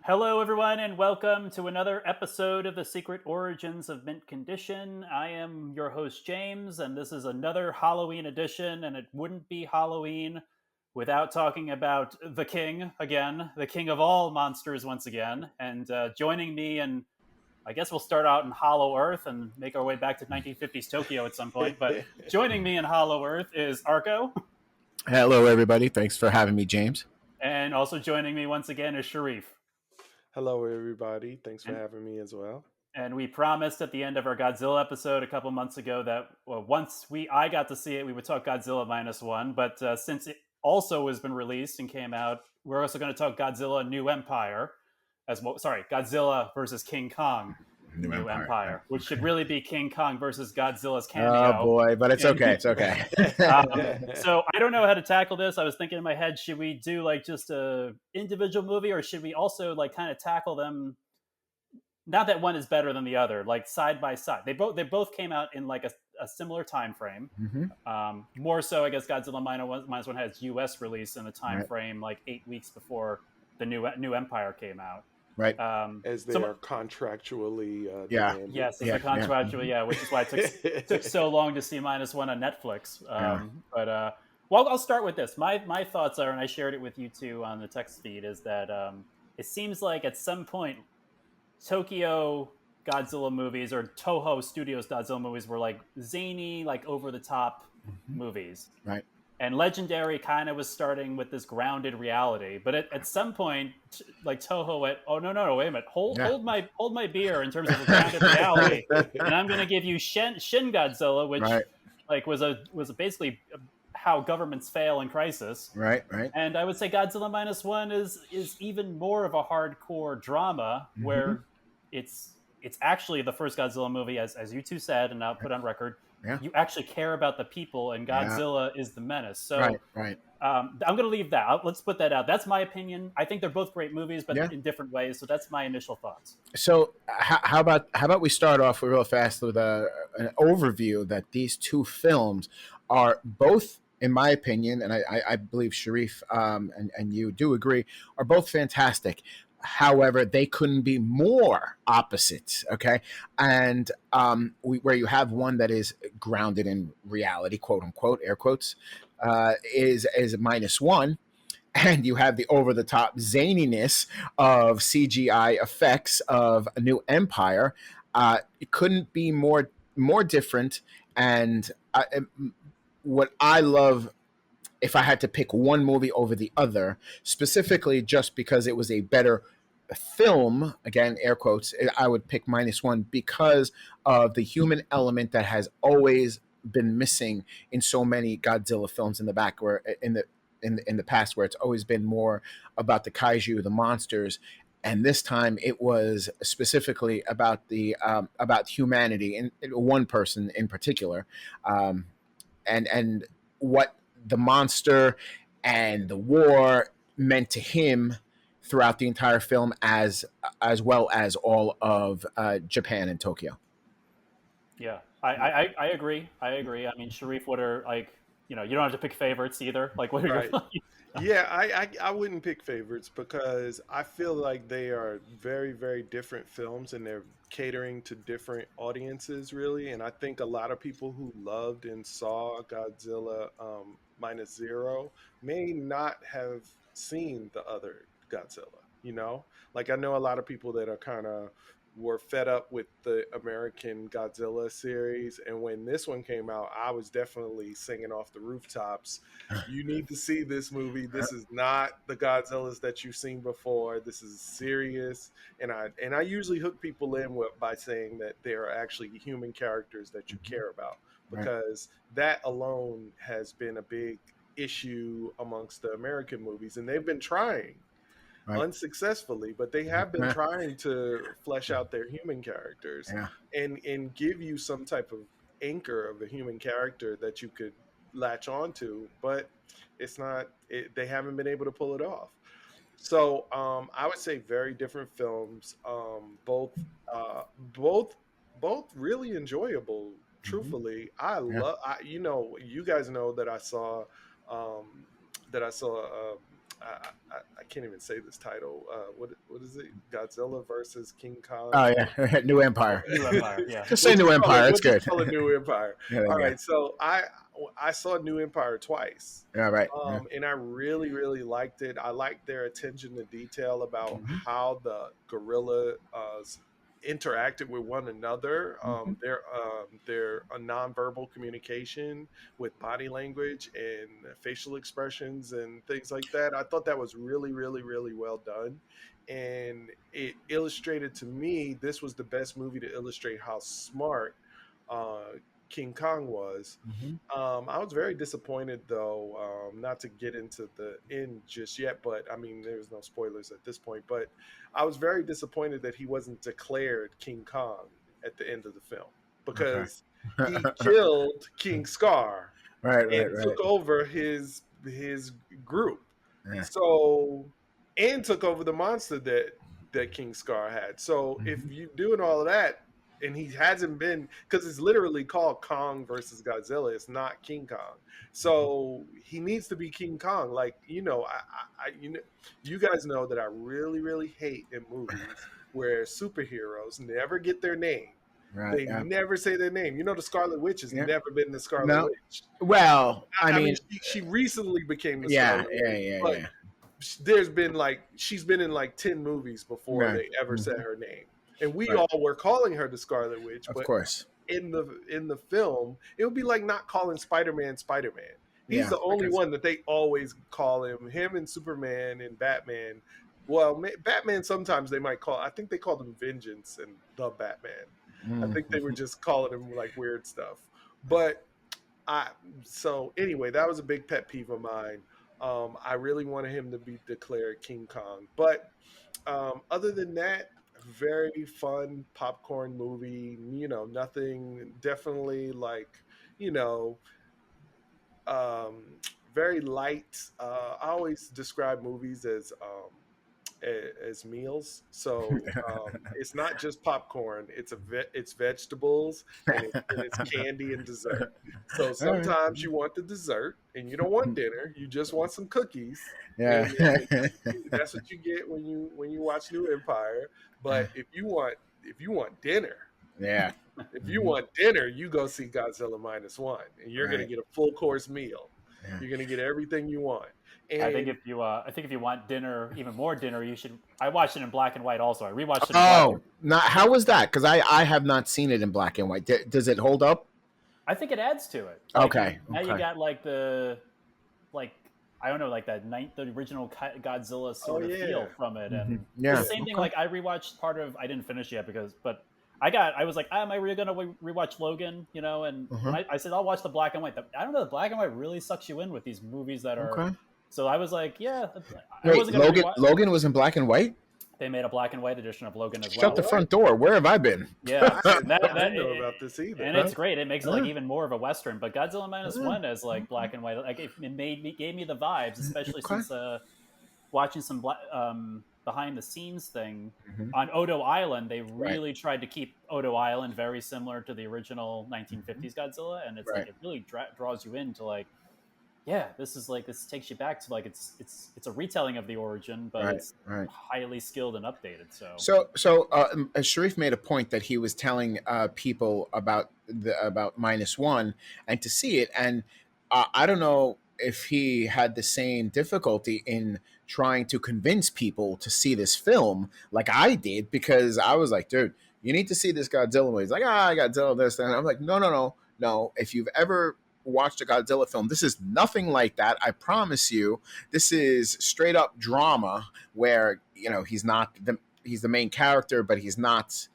Hello, everyone, and welcome to another episode of The Secret Origins of Mint Condition. I am your host, James, and this is another Halloween edition, and it wouldn't be Halloween without talking about the king again, the king of all monsters once again. And joining me, and I guess we'll start out in Hollow Earth and make our way back to 1950s Tokyo at some point, but joining me in Hollow Earth is Arco. Hello, everybody. Thanks for having me, James. And also joining me once again is Shareef. Hello, everybody. Thanks for And having me as well. And we promised at the end of our Godzilla episode a couple months ago that once I got to see it, we would talk Godzilla -1. But since it also has been released and came out, we're also going to talk Godzilla New Empire as well. Sorry, Godzilla versus King Kong New Empire, which should really be King Kong versus Godzilla's cameo. Oh boy, but it's okay. It's okay. So I don't know how to tackle this. I was thinking in my head, should we do like just a individual movie, or should we also like kind of tackle them? Not that one is better than the other, like side by side. They both came out in like a similar time frame. Mm-hmm. More so, I guess Godzilla -1 has U.S. release in the time frame like 8 weeks before the New Empire came out. Right. As they are contractually demanded. Yes, as contractually, which is why it took so long to see -1 on Netflix. But well, I'll start with this. My thoughts are, and I shared it with you too on the text feed, is that it seems like at some point Tokyo Godzilla movies or Toho Studios Godzilla movies were like zany, like over the top movies. Right. And Legendary kind of was starting with this grounded reality, but at some point, like Toho went, "Oh no, wait a minute, hold my beer in terms of a grounded reality, and I'm going to give you Shin Godzilla, which like was basically how governments fail in crisis." Right. And I would say Godzilla -1 is even more of a hardcore drama where it's actually the first Godzilla movie, as you two said, and I'll put on record. Yeah. You actually care about the people, and Godzilla is the menace. So, right. I'm going to leave that. Let's put that out. That's my opinion. I think they're both great movies, but in different ways. So that's my initial thoughts. So, how about we start off real fast with an overview that these two films are both, in my opinion, and I believe Shareef and you do agree, are both fantastic. However, they couldn't be more opposite, okay? And where you have one that is grounded in reality, quote unquote, air quotes, is -1, and you have the over-the-top zaniness of CGI effects of A New Empire. It couldn't be more different. And what I love, if I had to pick one movie over the other, specifically just because it was a better film, again, air quotes, I would pick -1 because of the human element that has always been missing in so many Godzilla films in the back, where in the past, where it's always been more about the kaiju, the monsters. And this time it was specifically about the about humanity, and one person in particular, and what the monster and the war meant to him throughout the entire film, as well as all of Japan and Tokyo. Yeah, I agree. I mean, Shareef, what are like, you don't have to pick favorites either. Like, what are your Yeah, I wouldn't pick favorites because I feel like they are very, very different films, and they're catering to different audiences, really. And I think a lot of people who loved and saw Godzilla -0 may not have seen the other Godzilla. Like, I know a lot of people that are kind of were fed up with the American Godzilla series, and when this one came out, I was definitely singing off the rooftops, you need to see this movie. This is not the Godzillas that you've seen before. This is serious. And I usually hook people in by saying that they are actually human characters that you care about, because that alone has been a big issue amongst the American movies, and they've been trying unsuccessfully, but they have been trying to flesh out their human characters and give you some type of anchor of a human character that you could latch onto, but they haven't been able to pull it off. So I would say very different films, both really enjoyable. Truthfully, you guys know that I saw I can't even say this title. What is it? Godzilla versus King Kong. Oh yeah, New Empire. New Empire. Yeah. Just say New Empire. It's We'll good. just call it New Empire. Yeah, All yeah. right. So I saw New Empire twice. Yeah, right. Yeah. And I really, really liked it. I liked their attention to detail about Mhm. how the gorilla interacted with one another. Mhm. Their nonverbal communication with body language and facial expressions and things like that. I thought that was really, really, really well done. And it illustrated to me this was the best movie to illustrate how smart uh, King Kong was. Mhm. I was very disappointed, though, not to get into the end just yet, but I mean, there's no spoilers at this point. But I was very disappointed that he wasn't declared King Kong at the end of the film Okay. because he killed King Scar Right, and right, right. took over his group. Yeah. So and took over the monster that King Scar had. So if Mhm. you're doing all of that and he hasn't been because it's literally called Kong versus Godzilla, it's not King Kong. So he needs to be King Kong. Like you guys know that I really really hate in movies where superheroes never get their name. Right. They Yeah. never say their name. You know, the Scarlet Witch has Yeah. never been the Scarlet No. Witch. Well, I I mean, mean, she recently became the yeah, Scarlet yeah, Witch, yeah, but yeah. there's been like she's been in like 10 movies before Right. they ever said Mhm. her name. And we Right. all were calling her the Scarlet Witch, Of but course. in the film, it would be like not calling Spider-Man Spider-Man. He's Yeah, the only because one that they always call him and Superman and Batman. Well, Batman sometimes they might call I think they called him Vengeance and the Batman. I think they were Mhm. just calling him like weird stuff. But I so anyway, that was a big pet peeve of mine. I really wanted him to be declared King Kong, but other than that, very fun popcorn movie. You know, nothing. Definitely like you know, um, very light. I always describe movies as meals. So it's not just popcorn. It's vegetables and it's candy and dessert. So All right. sometimes you want the dessert and you don't want dinner. You just want some cookies, Yeah. and that's what you get when you watch New Empire. But if you want dinner, Yeah. if you Mhm. want dinner, you go see Godzilla -1, and you're gonna Right. get a full course meal. Yeah. You're gonna get everything you want. I And think if you want dinner, even more dinner, you should. I watched it in black and white. Also, I rewatched it in black. Oh, not how was that? Because I have not seen it in black and white. Does it hold up? I think it adds to it. Like Okay. now you Okay. got like I don't know, like the original Godzilla oh sort of feel yeah, from it, Mhm. and it's Yeah. the same thing. Okay. Like I rewatched part of. I didn't finish yet but I was like, am I really gonna rewatch Logan? You know, and when Uh-huh. I said I'll watch the black and white. I don't know, the black and white really sucks you in with these movies that are. Okay. So I was like, yeah, I Wait, wasn't gonna Logan. rewatch. Logan was in black and white. They made a black and white edition of Logan as Shut well. the all right. front door. Where have I been? Yeah, I didn't know about this and either. it's great. It makes it like Huh? even more of a western. But Godzilla minus Huh? one as like black and white, like gave me the vibes, especially Okay. since watching some behind the scenes thing Mhm. on Odo Island. They Right. really tried to keep Odo Island very similar to the original Mhm. 1950s Godzilla, and it's like Right. it really draws you into like, yeah, this takes you back to like it's a retelling of the origin, but Right. it's Right. highly skilled and updated. So So Sharif made a point that he was telling people about -1 and to see it, and I don't know if he had the same difficulty in trying to convince people to see this film like I did because I was like, dude, you need to see this Godzilla movie. He's like, Godzilla this, and I'm like, no. If you've ever watched a Godzilla film, this is nothing like that. I promise you, this is straight up drama where he's the main character, but he's not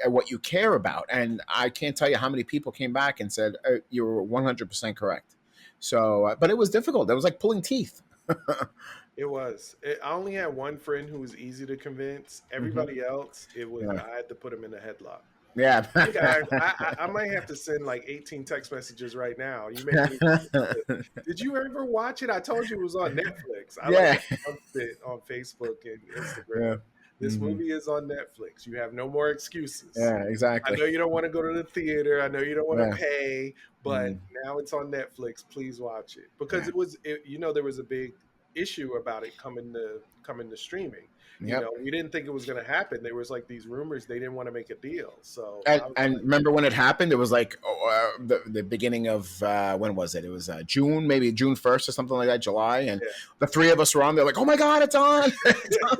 what you care about. And I can't tell you how many people came back and said you were 100% correct. So, but it was difficult. It was like pulling teeth. It was. I only had one friend who was easy to convince. Mhm. Everybody else, it was Yeah. I had to put him in a headlock. Yeah. I think I might have to send like 18 text messages right now. You make me. Did you ever watch it? I told you it was on Netflix. I like Yeah. announced it on Facebook and Instagram. Yeah. This Mhm. movie is on Netflix. You have no more excuses. Yeah, I exactly. know you don't want to go to the theater. I know you don't want Yeah. to pay, but Mm. now it's on Netflix. Please watch it because Yeah. there was a big issue about it coming to streaming. You Yep. know, we didn't think it was going to happen. There was like these rumors they didn't want to make a deal. So I was And like, remember when it happened? It was like the beginning of when was it? It was June, maybe June 1st or something like that, July. And yeah. the three of us were on there like, oh my god, it's on! It's on!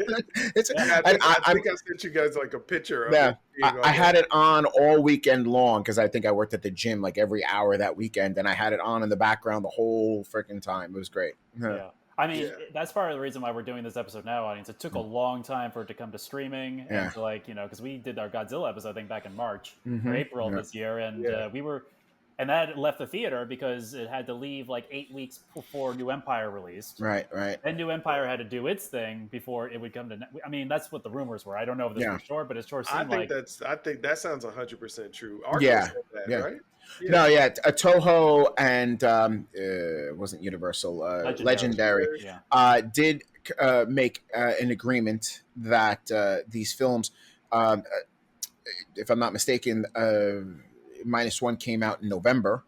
It's Yeah, and I think I sent you guys like a picture of yeah. it being I on had there. it on all weekend long because I think I worked at the gym like every hour that weekend, and I had it on in the background the whole freaking time. It was great. Yeah. I mean, Yeah. that's part of the reason why we're doing this episode now, audience. It took a long time for it to come to streaming and Yeah. to like, because we did our Godzilla episode, I think, back in March Mhm. or April Yeah. this year. And Yeah. and that left the theater because it had to leave like 8 weeks before New Empire released. Right. Right. Then New Empire had to do its thing before it would come to. I mean, that's what the rumors were. I don't know if this Yeah. for sure, but it sure I seemed think like. I think that sounds 100% true. Arco Yeah. said that, Yeah. right? Yeah. No, yeah, a Toho and wasn't Universal, Legendary did make an agreement that these films, if I'm not mistaken, -1 came out in November,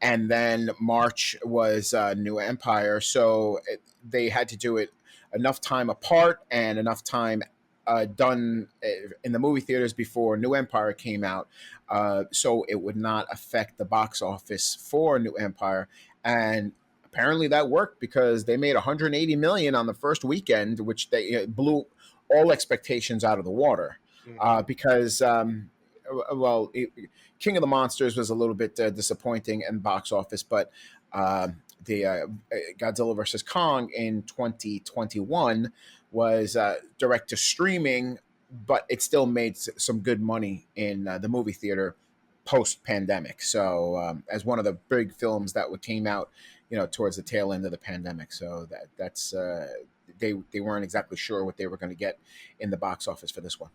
and then March was New Empire. So they had to do it enough time apart and enough time done in the movie theaters before New Empire came out, so it would not affect the box office for New Empire. And apparently that worked because they made 180 million on the first weekend, which they blew all expectations out of the water. Because King of the Monsters was a little bit disappointing in box office, but the Godzilla versus Kong in 2021 was direct to streaming, but it still made some good money in the movie theater post pandemic. So as one of the big films that came out, towards the tail end of the pandemic. So that's they weren't exactly sure what they were going to get in the box office for this one.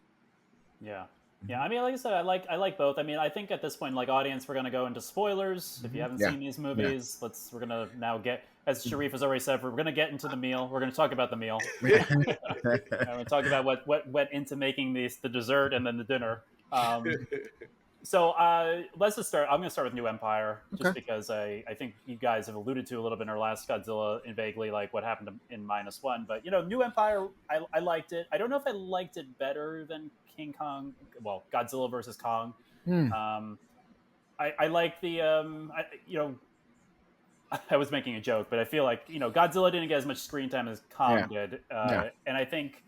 Yeah. Yeah, I mean, like I said, I like both. I mean, I think at this point, like audience, we're gonna go into spoilers. If you haven't seen these movies, we're gonna now get, as Shareef has already said, we're gonna get into the meal. We're gonna talk about the meal. We're gonna talk about what went into making the dessert and then the dinner. So let's just start. I'm going to start with New Empire, just because I think you guys have alluded to a little bit in our last Godzilla and vaguely like what happened in -1. But New Empire, I liked it. I don't know if I liked it better than King Kong. Well, Godzilla versus Kong. I like the I was making a joke, but I feel like Godzilla didn't get as much screen time as Kong did, and I think.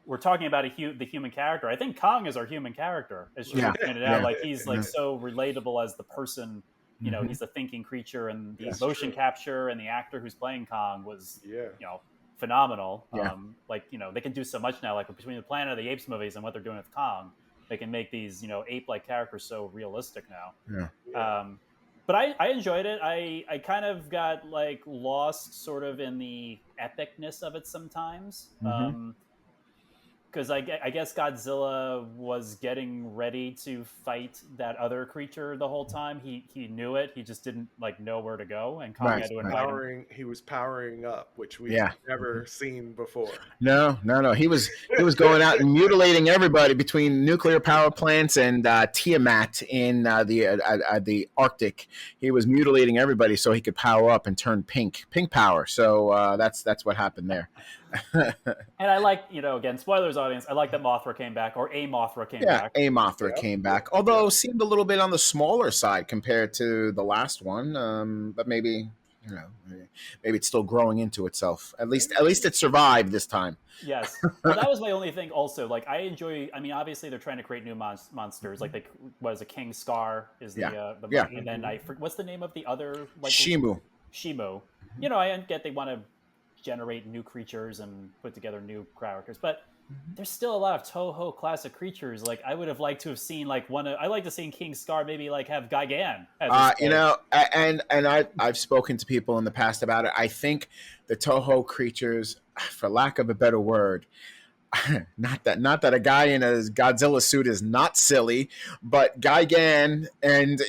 We're talking about the human character. I think Kong is our human character, as she pointed out. Like he's like so relatable as the person. He's the thinking creature, and the motion capture and the actor who's playing Kong was phenomenal. They can do so much now. Like between the Planet of the Apes movies and what they're doing with Kong, they can make these ape-like characters so realistic now. But I enjoyed it. I kind of got like lost sort of in the epicness of it sometimes. Because I guess Godzilla was getting ready to fight that other creature the whole time. He knew it. He just didn't know where to go. And Kong had to invite him. He was powering up, which we've never seen before. No. He was going out and mutilating everybody between nuclear power plants and Tiamat in the Arctic. He was mutilating everybody so he could power up and turn pink power. So that's what happened there. And I like, again, spoilers, audience. I like that Mothra came back, or a Mothra came back. Yeah, a Mothra came back, although seemed a little bit on the smaller side compared to the last one. But maybe it's still growing into itself. At least it survived this time. Yes. Well, that was my only thing. Also, like I enjoy. I mean, obviously they're trying to create new monsters. Like was a King Scar is the and then what's the name of the other Shimu. I get they want to generate new creatures and put together new characters, but there's still a lot of Toho classic creatures. Like I would have liked to have seen I like to see King Scar maybe like have Gigan. And I've spoken to people in the past about it. I think the Toho creatures, for lack of a better word, not that a guy in a Godzilla suit is not silly, but Gigan and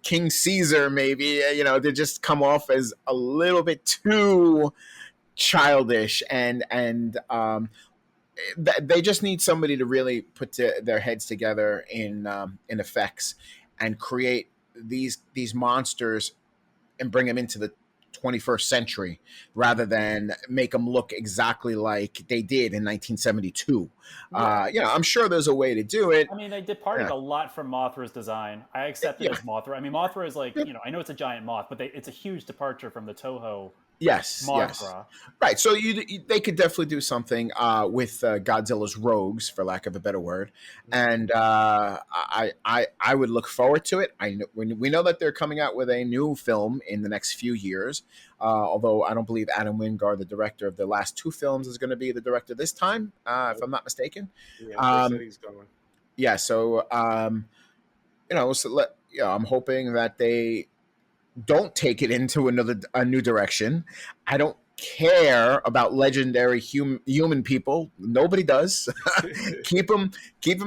King Caesar maybe they just come off as a little bit too childish and they just need somebody to really put their heads together in effects and create these monsters and bring them into the 21st century rather than make them look exactly like they did in 1972. Yeah. I'm sure there's a way to do it. I mean, they departed Yeah. a lot from Mothra's design. I accept it Yeah. as Mothra. I mean, Mothra is like, Yep. I know it's a giant moth, but it's a huge departure from the Toho Yes, yes, Mothra. right. So they could definitely do something with Godzilla's rogues, for lack of a better word, and I would look forward to it. I know we know that they're coming out with a new film in the next few years. Although I don't believe Adam Wingard, the director of the last two films, is going to be the director this time, if I'm not mistaken. Yeah, they said he's going. Yeah, so I'm hoping that they don't take it into a new direction. I don't care about legendary human people. Nobody does. keep them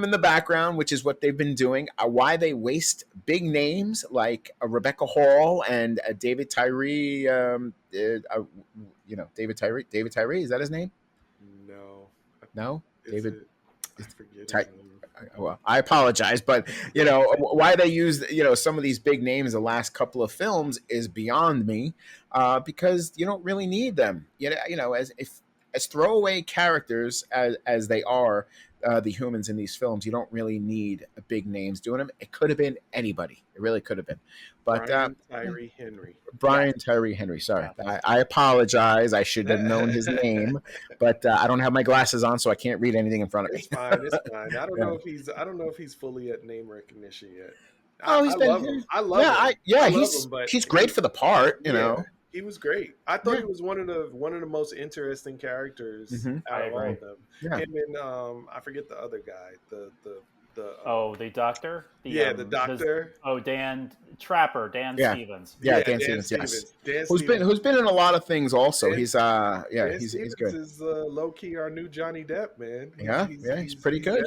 in the background, which is what they've been doing. Why they waste big names like Rebecca Hall and David Tyree? David Tyree, is that his name? No. No, David. I forget Ty- his name. Well, I apologize, but why they use some of these big names the last couple of films is beyond me, because you don't really need them. As throwaway characters as they are, the humans in these films, you don't really need big names doing them. It could have been anybody. It really could have been, but Brian Tyree Henry. Brian Tyree Henry. Sorry, Yeah. I apologize. I should have known his name, but I don't have my glasses on, so I can't read anything in front of me. It's fine. It's fine. I don't know if he's fully at name recognition yet. Oh, I love him. I love him. He's great for the part. He was great. I thought he was one of the most interesting characters out of all of them. Yeah. Him and I forget the other guy. The the doctor. The doctor. Dan Trapper. Dan Stevens. Yeah, Dan Stevens. Yes. Who's been in a lot of things also. He's he's good. Is low key our new Johnny Depp, man. He's pretty good.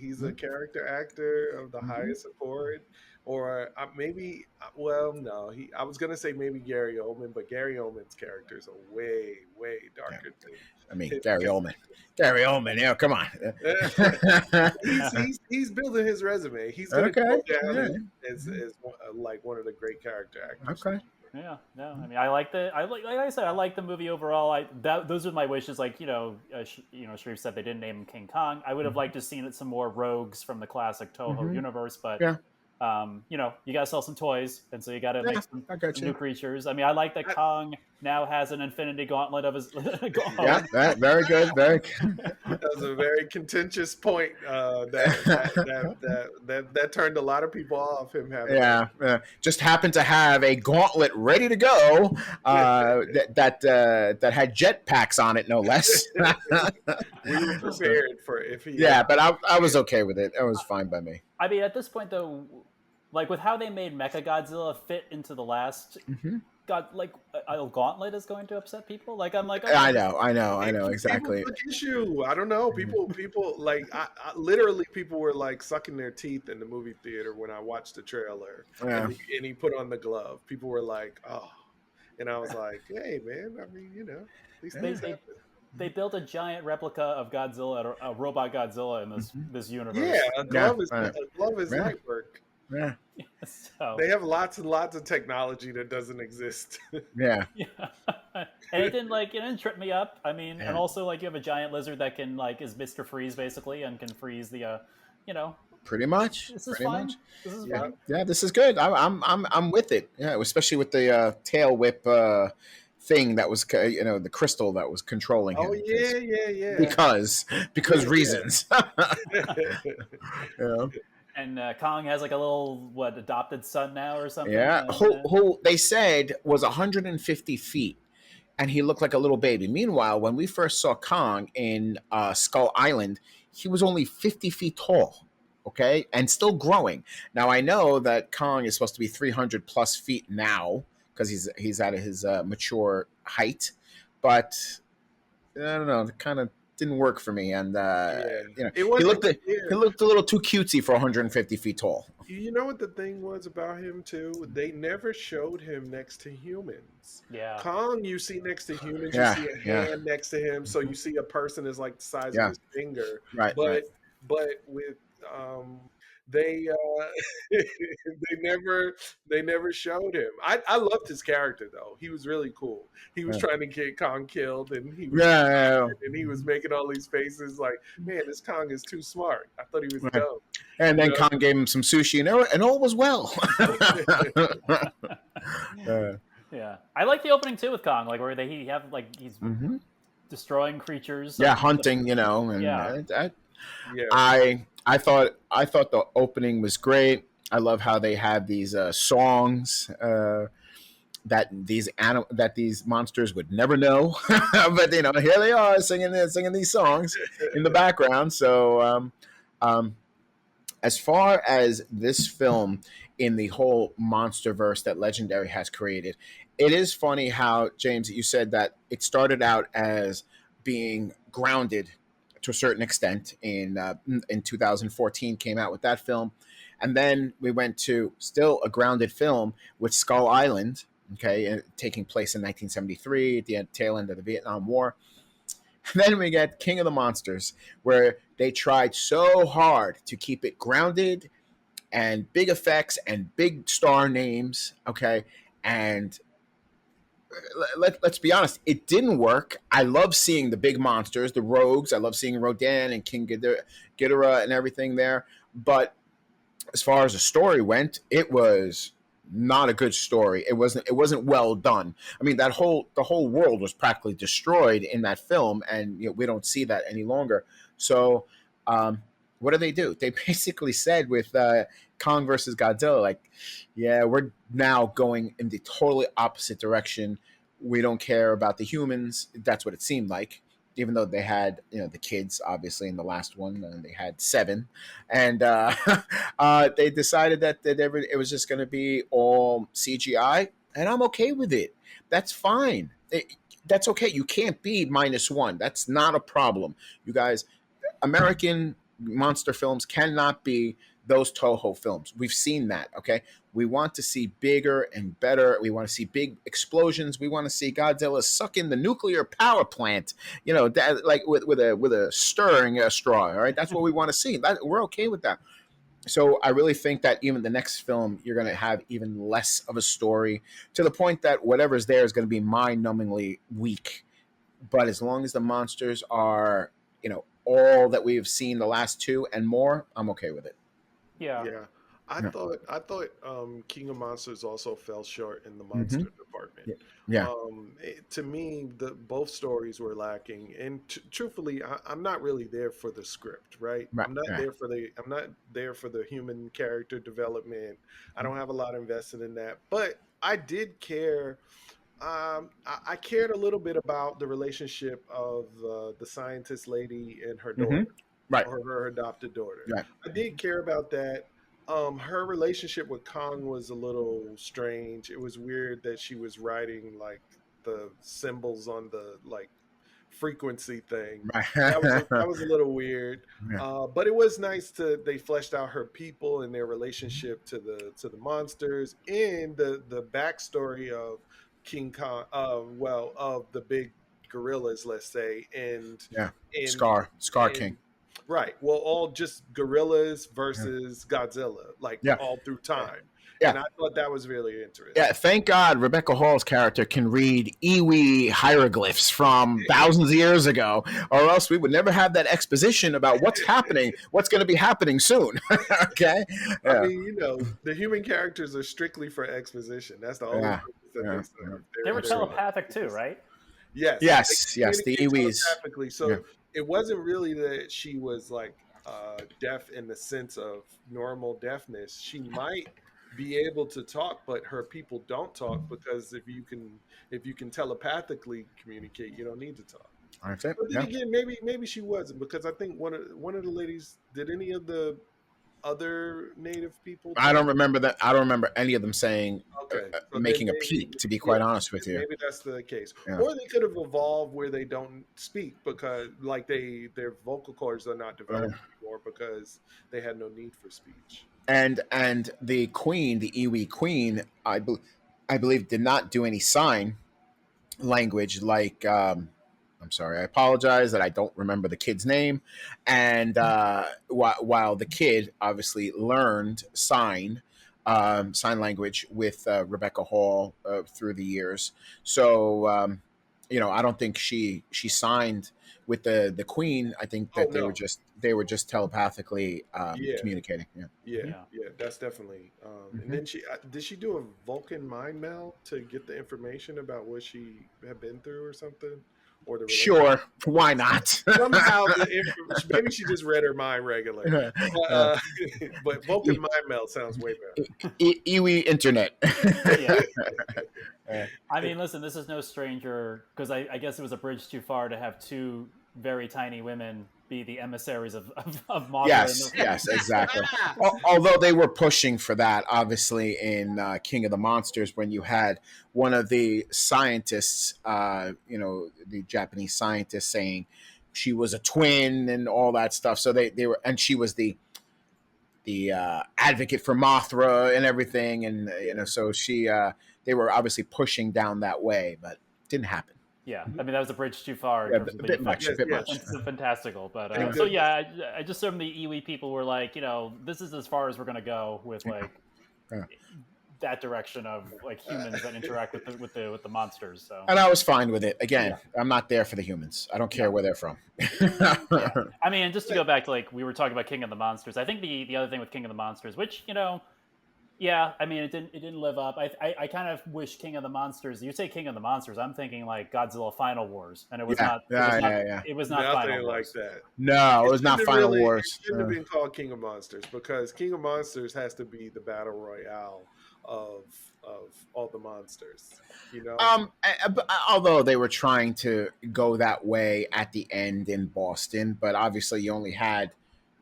He's a character actor of the highest support. Or maybe, no. I was gonna say maybe Gary Oldman, but Gary Oldman's characters are way, way darker than. Gary Oldman. Yeah, come on. he's building his resume. He's gonna go down as like one of the great character actors. Okay. Yeah, no. I mean, like I said, I like the movie overall. Those are my wishes. Like Shareef said they didn't name him King Kong. I would have liked to seen it some more rogues from the classic Toho universe, but. Yeah. You gotta sell some toys, and so you gotta make some new creatures. I mean, I like that Kong now has an infinity gauntlet of his. Very good. Very good. That was a very contentious point. That turned a lot of people off. Him having just happened to have a gauntlet ready to go that had jetpacks on it, no less. We were prepared for if he. Yeah, but I was okay with it. It was fine by me. I mean, at this point, though, like with how they made Mechagodzilla fit into the last a gauntlet is going to upset people. Like I'm like, okay. I know exactly. Issue. I don't know. People like I literally people were like sucking their teeth in the movie theater when I watched the trailer. Yeah. And he put on the glove. People were like, oh, and I was like, hey man, I mean, these things happen. They built a giant replica of Godzilla, a robot Godzilla in this universe. Yeah, a glove is light work. Yeah. So, they have lots and lots of technology that doesn't exist. Yeah. And it didn't trip me up. I mean, and also you have a giant lizard that can is Mr. Freeze basically and can freeze the Pretty much. This is fine. This is fine. Yeah, this is good. I'm with it. Yeah, especially with the tail whip thing that was the crystal that was controlling him. Oh yeah. Because reasons. And Kong has a little adopted son now or something. Yeah, who they said was 150 feet, and he looked like a little baby. Meanwhile, when we first saw Kong in Skull Island, he was only 50 feet tall. Okay, and still growing. Now I know that Kong is supposed to be 300 plus feet now, because he's at his mature height, but I don't know, it kind of didn't work for me, and he looked a little too cutesy for 150 feet tall. You know what the thing was about him too? They never showed him next to humans. Yeah, Kong you see next to humans, you see a hand next to him, so you see a person is like the size of his finger. Right. But with they they never showed him. I loved his character though. He was really cool. He was Yeah. trying to get Kong killed, and he was Yeah. and he was making all these faces like, man, this Kong is too smart. I thought he was Right. dumb. And then You Kong gave him some sushi, and all was well. Yeah, I like the opening too with Kong, like where he have like he's Mhm. destroying creatures. Yeah, And hunting, and yeah, Yeah. I thought the opening was great. I love how they have these songs that these monsters would never know, but here they are singing these songs in the background. So um, as far as this film in the whole Monsterverse that Legendary has created, it is funny how, James, you said that it started out as being grounded to a certain extent in 2014, came out with that film, and then we went to still a grounded film with Skull Island, okay, taking place in 1973 at the tail end of the Vietnam War. Then we get King of the Monsters, where they tried so hard to keep it grounded and big effects and big star names. Okay. And let's be honest, it didn't work. I love seeing the big monsters, the rogues. I love seeing Rodan and King Ghidorah and everything there. But as far as the story went, it was not a good story. It wasn't well done. I mean, the whole world was practically destroyed in that film, and we don't see that any longer. So, what do? They basically said with Kong versus Godzilla, like, yeah, we're now going in the totally opposite direction. We don't care about the humans. That's what it seemed like. Even though they had, the kids, obviously in the last one, they had 7, and they decided that it was just going to be all CGI, and I'm okay with it. That's fine. That's okay. You can't be -1. That's not a problem. You guys, American monster films cannot be those Toho films. We've seen that, okay? We want to see bigger and better. We want to see big explosions. We want to see Godzilla suck in the nuclear power plant, like with a stirring straw, all right? That's what we want to see. We're okay with that. So I really think that even the next film, you're going to have even less of a story, to the point that whatever's there is going to be mind-numbingly weak. But as long as the monsters are, all that we've seen the last 2 and more, I'm okay with it. yeah, Yeah. Yeah. I thought King of Monsters also fell short in the Mm-hmm. monster department. Yeah. Yeah. To me, both stories were lacking, and truthfully, I'm not really there for the script, right? Right. Right. I'm not there for the human character development. I don't have a lot invested in that, but I did care. I cared a little bit about the relationship of the scientist lady and her Mm-hmm. daughter, Right. or her adopted daughter. Right. I did care about that. Her relationship with Kong was a little strange. It was weird that she was writing like the symbols on the like frequency thing. Right. That was a little weird. Yeah. But it was nice to they fleshed out her people and their relationship to the monsters, and the backstory of King Kong. Of the big gorillas, let's say, Yeah. and Scar and King. right. Well, all just gorillas versus Godzilla, like Yeah. all through time. Yeah. And I thought that was really interesting. Yeah, thank God Rebecca Hall's character can read Iwi hieroglyphs from thousands of years ago, or else we would never have that exposition about what's happening, what's going to be happening soon. Okay? Yeah. I mean, the human characters are strictly for exposition. That's the only Yeah. purpose that Yeah. they serve. they were They're- telepathic too, right? Yes. Yes, They yes, the communicate Iwis. telepathically. So Yeah. it wasn't really that she was like deaf in the sense of normal deafness. She might be able to talk, but her people don't talk, because if you can telepathically communicate, you don't need to talk. That's it. But then Yeah. again, maybe she wasn't, because I think one of the ladies, did any of the other native people I talk? don't remember that. I don't remember any of them saying, Okay, so then making a maybe, peep, to be yeah, quite honest with you. maybe that's the case. Yeah. Or they could have evolved where they don't speak, because like their vocal cords are not developed anymore, because they had no need for speech. And the queen, the Iwi queen, I believe did not do any sign language like I'm sorry. I apologize that I don't remember the kid's name. And while the kid obviously learned sign language with Rebecca Hall through the years. So I don't think she signed with the queen. I think Oh that no. they were just telepathically Yeah. communicating. Yeah. Yeah, Yeah. yeah, that's definitely. And Mm-hmm. then she did she do a Vulcan mind meld to get the information about what she had been through or something, or the relationship? Sure, why not? Somehow maybe she just read her mind regular, but but Vulcan mind meld sounds way Iwi internet. Yeah. Uh, I mean, listen, this is no stranger because I guess it was a bridge too far to have two very tiny women be the emissaries of Mothra. yes, yes, exactly. Although they were pushing for that, obviously, in King of the Monsters, when you had one of the scientists, the Japanese scientist, saying she was a twin and all that stuff. So they were, and she was the advocate for Mothra and everything, and better. so they were obviously pushing down that way, but didn't happen. Yeah, I mean that was a bridge too far in Yeah, terms of a being bit much, a Yes, bit yes, much. fantastical. But and so good. yeah, I just assume the Iwi people were like, this is as far as we're gonna go with like Yeah. that direction of like humans that interact with the monsters. So And I was fine with it. Again, yeah, I'm not there for the humans. I don't care no, where they're from. yeah. I mean, just to go back to like we were talking about King of the Monsters. I think the other thing with King of the Monsters, which yeah, I mean, it didn't live up. I kind of wish King of the Monsters. You say King of the Monsters, I'm thinking like Godzilla Final Wars, and it was Yeah, not. It was yeah, not. yeah, yeah. It was not Final Nothing like Wars. that. No, it was not Final It Wars. shouldn't have been called King of Monsters because King of Monsters has to be the battle royale of all the monsters. You know. Although they were trying to go that way at the end in Boston, but obviously you only had,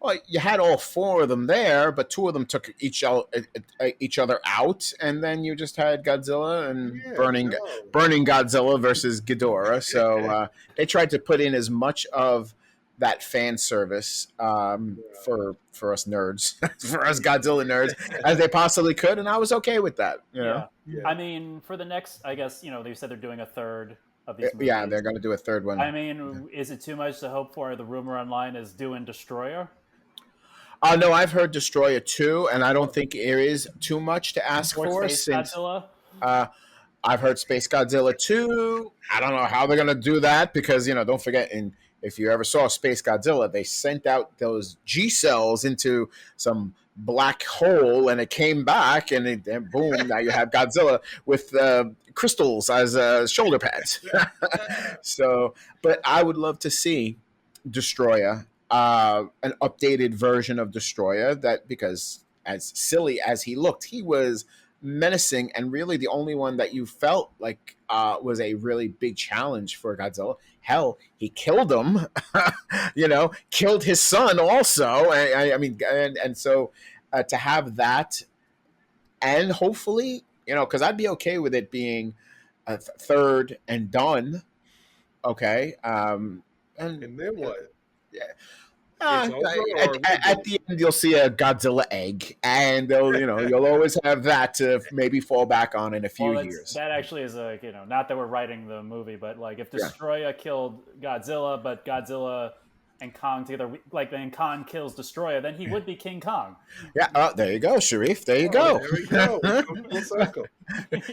well, you had all four of them there, but two of them took each other out, and then you just had Godzilla and Yeah. No. burning Godzilla versus Ghidorah. So they tried to put in as much of that fan service for us nerds, for us Godzilla nerds, as they possibly could, and I was okay with that. Yeah, Yeah. I mean, for the next, I guess they said they're doing a third of these Yeah, movies. they're going to do a third I one. mean, is it too much to hope for? The rumor online is doing Destroyer. No, I've heard Destroyer 2, and I don't Or, think there is too much to ask or for Space since Godzilla. uh, I've heard Space Godzilla 2. I don't know how they're going to do that because, don't forget, if you ever saw Space Godzilla, they sent out those G cells into some black hole and it came back and boom, now you have Godzilla with crystals as shoulder pads. So, but I would love to see Destroyer, an updated version of Destroyer that, because as silly as he looked, he was menacing and really the only one that you felt like was a really big challenge for Godzilla. Hell, he killed him, killed his son also. I mean, and so to have that, and hopefully, because I'd be okay with it being a third and done. Okay, and And then what? yeah. It's over, or At the end, you'll see a Godzilla egg, and you'll always have that to maybe fall back on in a few Well, years. that actually is not that we're writing the movie, but like if Destroyer killed Godzilla, but Godzilla and Kong together, like then Kong kills Destroyer, then he would be King Kong. Yeah. Oh, there you go, Shareef. There you go. there we go. We come full circle.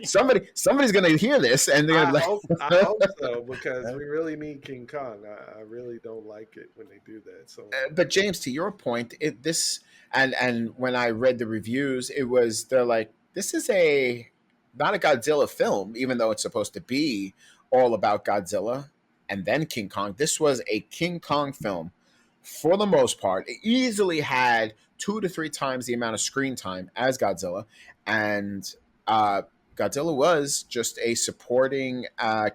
Somebody's gonna hear this, and they're gonna be like, I hope so because we really need King Kong. I really don't like it when they do that. So, but James, to your point, and when I read the reviews, they're like, this is not a Godzilla film, even though it's supposed to be all about Godzilla and then King Kong. This was a King Kong film for the most part. It easily had 2 to 3 times the amount of screen time as Godzilla, and Godzilla was just a supporting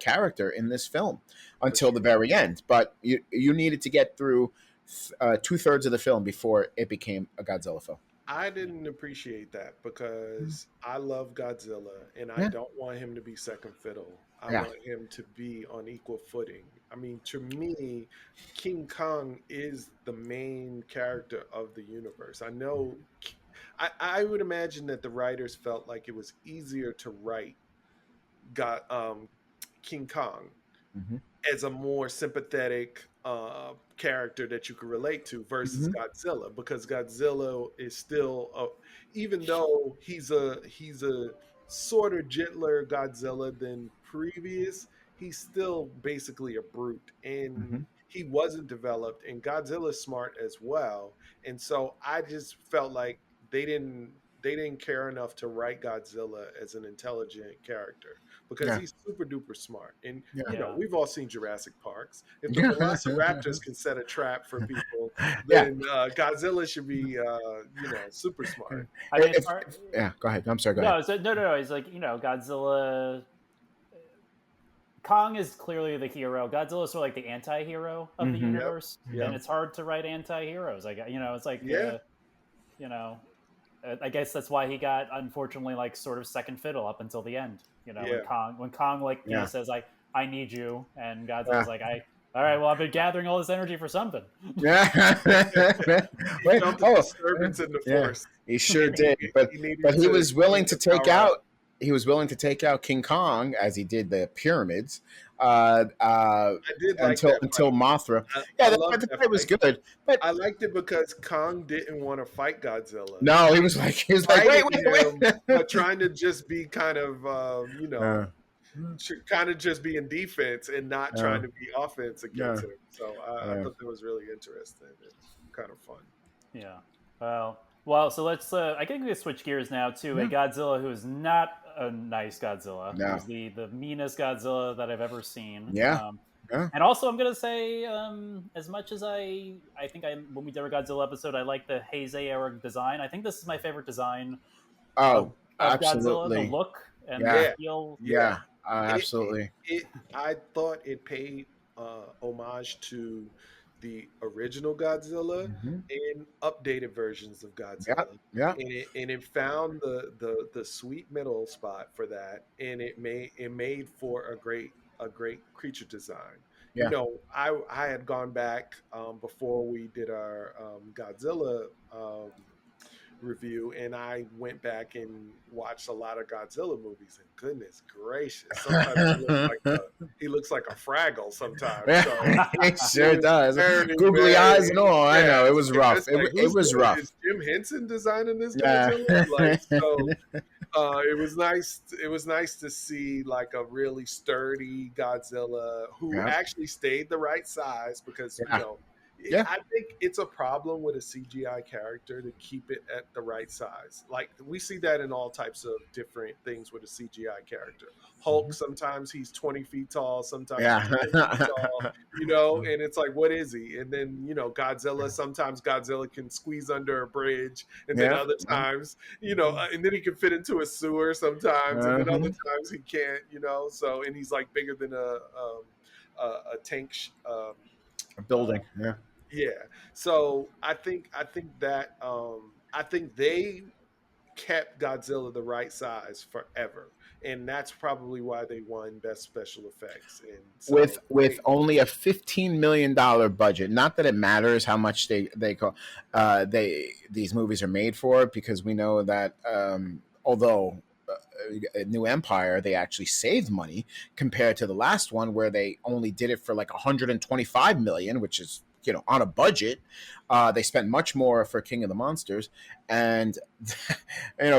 character in this film until the very end. But you needed to get through 2/3 of the film before it became a Godzilla film. I didn't appreciate that because I love Godzilla and I Yeah. don't want him to be second fiddle. I Yeah. want him to be on equal footing. I mean, to me, King Kong is the main character of the universe. I know, I would imagine that the writers felt like it was easier to write got King Kong Mhm. as a more sympathetic character that you can relate to versus Mhm. Godzilla, because Godzilla is still even though he's a sort of gentler Godzilla than previous, he's still basically a brute, and Mhm. he wasn't developed, and Godzilla's smart as well. And so I just felt like they didn't they didn't care enough to write Godzilla as an intelligent character, because Yeah. he's super duper smart. And Yeah. Yeah. we've all seen Jurassic Parks. If the Yeah. Velociraptors can set a trap for people, Yeah. then Godzilla should be super smart. I mean, Yeah. Go ahead. I'm sorry. Go ahead. no, no. It's like Godzilla. Kong is clearly the hero. Godzilla is sort of like the anti-hero of the Hmm. Yep. universe, and Yep. it's hard to write anti-heroes. Like it's like Yeah. you know, I guess that's why he got unfortunately like sort of second fiddle up until the end. When Yeah. Kong like Yeah. says like I need you, and Yeah. Godzilla's like all right, well I've been gathering all this energy for something. Yeah. He Wait. felt a Oh. disturbance in the Yeah. force. He sure And did. But he needed but he to was willing to take power up. out. He was willing to take out King Kong as he did the pyramids. I did like that Until fight. Mothra. I Yeah, love the that fight was fight. good. But I liked it because Kong didn't want to fight Godzilla. no, he was like, wait, Fighting him, wait. but trying to just be kind of, Uh, kind of just be in defense and not uh, trying to be offense yeah. against him. So I Yeah. thought that was really interesting and kind of fun. Yeah. Well. So let's. I think we can switch gears now to a Yeah. Godzilla who is not a nice Godzilla. No. Who's the meanest Godzilla that I've ever seen. Yeah. Yeah. And also, I'm gonna say, as much as I think when we did our Godzilla episode, I like the Heisei era design. I think this is my favorite design Oh, of Godzilla. The absolutely. look and Yeah. the feel. Yeah. It, Absolutely. I thought it paid homage to the original Godzilla Hmm. and updated versions of Yeah. Godzilla. Yeah. And it found the sweet middle spot for that, and it made for a great creature design. Yeah. I had gone back before we did our Godzilla review, and I went back and watched a lot of Godzilla movies, and goodness gracious, sometimes he looks like a Fraggle sometimes. So It sure does. very, Googly very, eyes and all. I know. yeah, It was rough. it's like, It was rough. is Jim Henson designing this Yeah. Godzilla? Like, so it was nice. It was nice to see like a really sturdy Godzilla who Yeah. actually stayed the right size, because Yeah. Yeah. I think it's a problem with a CGI character to keep it at the right size. Like, we see that in all types of different things with a CGI character. Hulk, sometimes he's 20 feet tall, sometimes Yeah. he's 10 feet tall, and it's like, what is he? And then, Godzilla, sometimes Godzilla can squeeze under a bridge, and then Yeah. other times, and then he can fit into a sewer sometimes, and then other times he can't, so, and he's like bigger than a tank. A building. Yeah. Yeah. So I think they kept Godzilla the right size forever, and that's probably why they won Best Special Effects. And so With only a $15 million budget. Not that it matters how much these movies are made for, because we know that although New Empire, they actually saved money compared to the last one, where they only did it for like 125 million, which is on a budget. They spent much more for King of the Monsters. And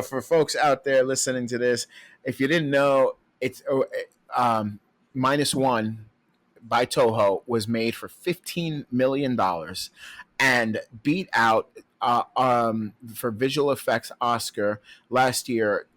for folks out there listening to this, if you didn't know, it's Minus One by Toho was made for $15 million and beat out for visual effects Oscar last year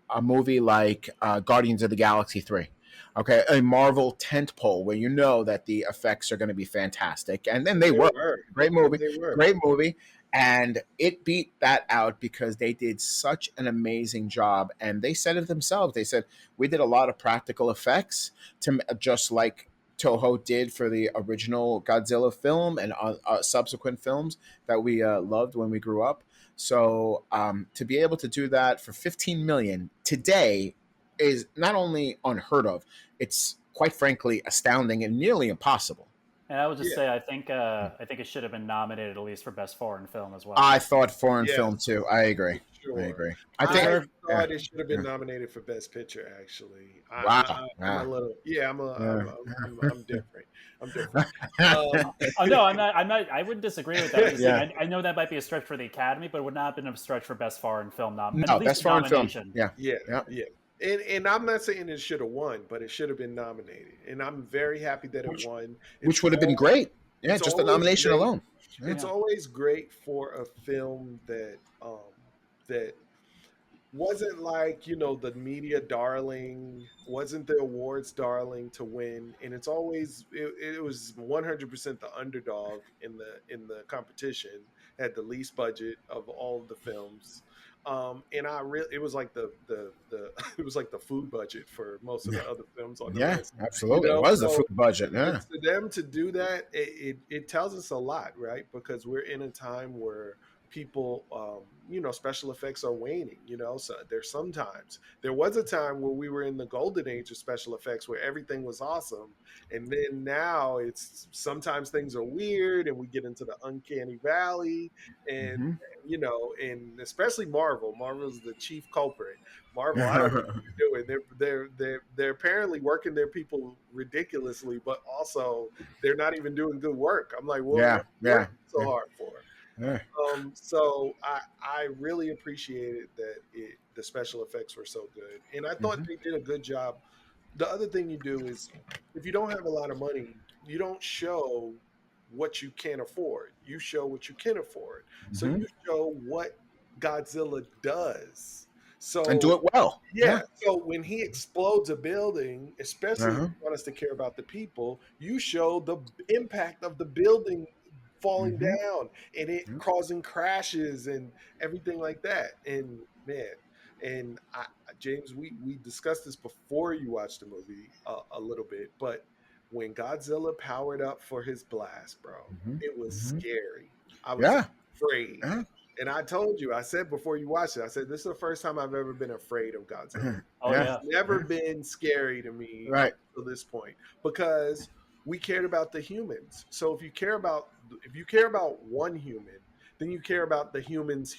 a movie like Guardians of the Galaxy 3. Okay, a Marvel tentpole where that the effects are going to be fantastic, and then they were. Great movie, great movie, and it beat that out because they did such an amazing job, and they said it themselves. They said, we did a lot of practical effects to just like Toho did for the original Godzilla film and subsequent films that we loved when we grew up. So to be able to do that for 15 million today is not only unheard of, it's quite frankly astounding and nearly impossible. And I would just Yeah. say I think it should have been nominated at least for best foreign film as well. I thought foreign film Yes, too. I agree. for I sure. agree. I think. I Deserved. Yeah. thought it should have Yeah. been nominated for Best Picture. Actually, Wow. I'm a Yeah. little, yeah, Yeah. I'm different. I'm different. Um, Oh no, I'm not. I'm not. I wouldn't disagree with that. I'm just saying. Yeah. I know that might be a stretch for the Academy, but it would not have been a stretch for best foreign film at No, least best a foreign film. nomination. Yeah. yeah, Yeah. yeah, and I'm not saying it should have won, but it should have been nominated, and I'm very happy that it Which won. which would have been great. Yeah, It's just the always nomination great. alone. Yeah. It's Yeah. always great for a film that wasn't like, the media darling, wasn't the awards darling to win, and it was 100% the underdog in the competition, had the least budget of all of the films. And I really, it was like the it was like the food budget for most of Yeah. the other films on the Yeah, list, absolutely. It was the so food budget. Yeah. for them to do that, it tells us a lot, right? Because we're in a time where people, special effects are waning. So there was a time where we were in the golden age of special effects where everything was awesome, and then now it's sometimes things are weird, and we get into the uncanny valley, and Hmm. and especially Marvel's the chief culprit. Marvel, I don't know what they're doing. They're apparently working their people ridiculously, but also they're not even doing good work. I'm like, well, Yeah. what are you Yeah. working so Yeah. hard for? Yeah. So I really appreciated that the special effects were so good, and I thought Hmm. they did a good job. The other thing you do is, if you don't have a lot of money, you don't show what you can't afford. You show what you can afford. So Hmm. you show what Godzilla does. And do So it well. yeah, Yeah. so when he explodes a building, especially if Uh-huh. you want us to care about the people, you show the impact of the building falling Hmm. down and it causing crashes and everything like that. And man, and James, we discussed this before you watched the movie a little bit, but when Godzilla powered up for his blast, bro, Hmm. it was Hmm. scary. I was Yeah. afraid. Yeah. And I told you, I said before you watched it, I said, this is the first time I've ever been afraid of Godzilla. Oh And Yeah. it's yeah. never been scary to me Right. up to this point because we cared about the humans. So if you care about one human, then you care about the humans.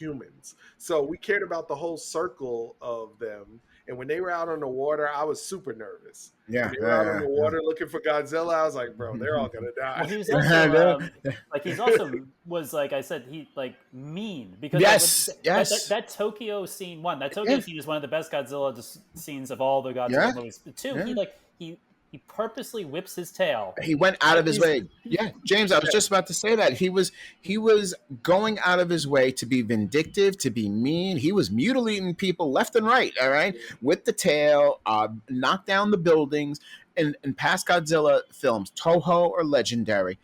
So we cared about the whole circle of them. And when they were out on the water, I was super nervous. When Yeah. they were out on Yeah. the Yeah. water looking for Godzilla, I was like, bro, they're all gonna Well, die. he was also Yeah. like he's also was like I said he like mean because like Yes. Yes. that Tokyo scene that Tokyo Yeah. scene is one of the best Godzilla scenes of all the Godzilla Yeah. movies. But two, Yeah. he purposely whips his tail. He went out of his He's- way. Yeah, James, I was just about to say that. He was going out of his way to be vindictive, to be mean. He was mutilating people left and right, all right, with the tail, knock down the buildings. In past Godzilla films, Toho or Legendary,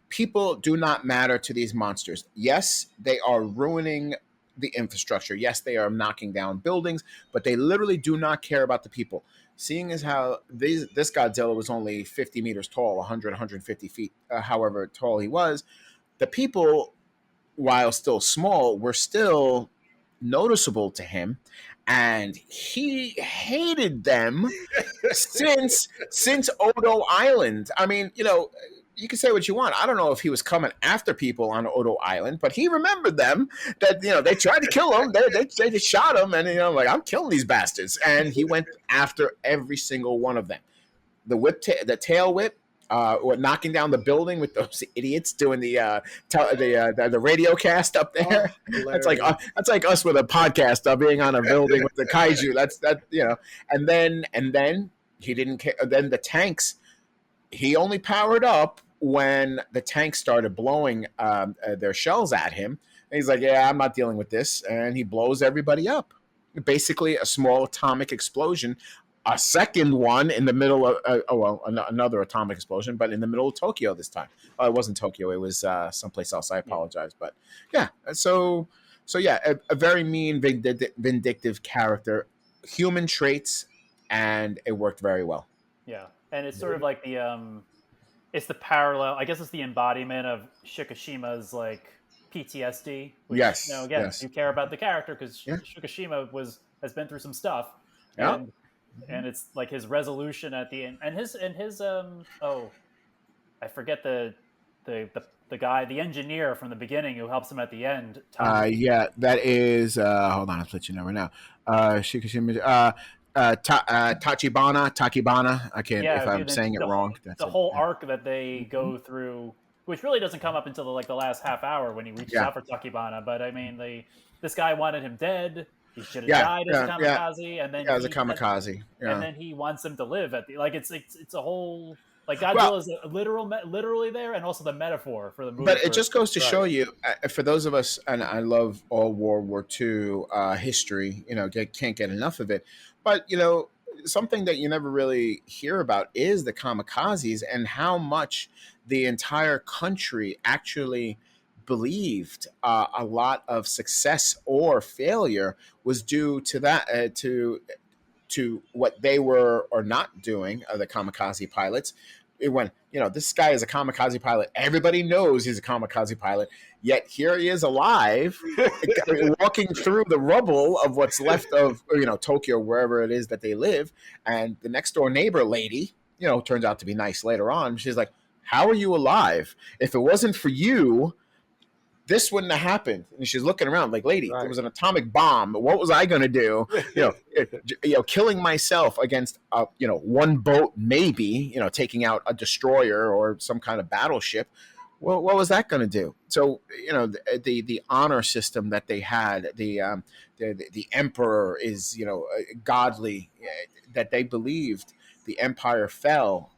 people do not matter to these monsters. Yes, they are ruining the infrastructure. Yes, they are knocking down buildings, but they literally do not care about the people. Seeing as how this Godzilla was only 50 meters tall, 100, 150 feet, however tall he was, the people, while still small, were still noticeable to him. And he hated them since Odo Island. I mean, you can say what you want. I don't know if he was coming after people on Odo Island, but he remembered them. That they tried to kill him. They just shot him, and like, I'm killing these bastards. And he went after every single one of them. The tail whip. Or knocking down the building with those idiots doing the radio cast up there. Oh, That's like us with a podcast being on a building with the kaiju. And then he didn't care. Then the tanks. He only powered up when the tanks started blowing their shells at him. And he's like, "Yeah, I'm not dealing with this," and he blows everybody up. Basically, a small atomic explosion. A second one in the middle of another atomic explosion, but in the middle of Tokyo this time. Oh, it wasn't Tokyo; it was someplace else. I apologize, but yeah. So yeah, a very mean, vindictive character, human traits, and it worked very well. Yeah, and it's sort of like it's the parallel. I guess it's the embodiment of Shikishima's like PTSD. Which Yes, again, yes, you care about the character because yeah, Shikishima has been through some stuff, yeah. and it's like his resolution at the end, and his I forget the the guy, the engineer from the beginning who helps him at the end. Yeah, that is. Hold on, I'll let you know right now. Shikishima. Takibana. I can't Yeah, if I'm saying it wrong. That's the it. whole Yeah. arc that they go through, which really doesn't come up until like the last half hour when he reaches Yeah. out for Takibana. But I mean, this guy wanted him dead. He should have Yeah. died as a Yeah. Yeah. kamikaze, and then Yeah. As a kamikaze. and Yeah. then he wants him to live at the like it's a whole like Well, Godzilla is literally there, and also the metaphor for the movie but it for just goes to show Right. you, for those of us, and I love all World War II history. Can't get enough of it. But something that you never really hear about is the kamikazes and how much the entire country actually believed a lot of success or failure was due to that to what they were or not doing, the kamikaze pilots. When this guy is a kamikaze pilot, everybody knows he's a kamikaze pilot. Yet here he is alive, walking through the rubble of what's left of Tokyo, wherever it is that they live. And the next door neighbor lady, turns out to be nice later on. She's like, "How are you alive? If it wasn't for you, this wouldn't have happened." And she's looking around like, "Lady, there Right. was an atomic bomb. What was I going to do? Killing myself against one boat, maybe taking out a destroyer or some kind of battleship. Well, what was that going to do?" So the honor system that they had, the emperor is godly, that they believed the empire fell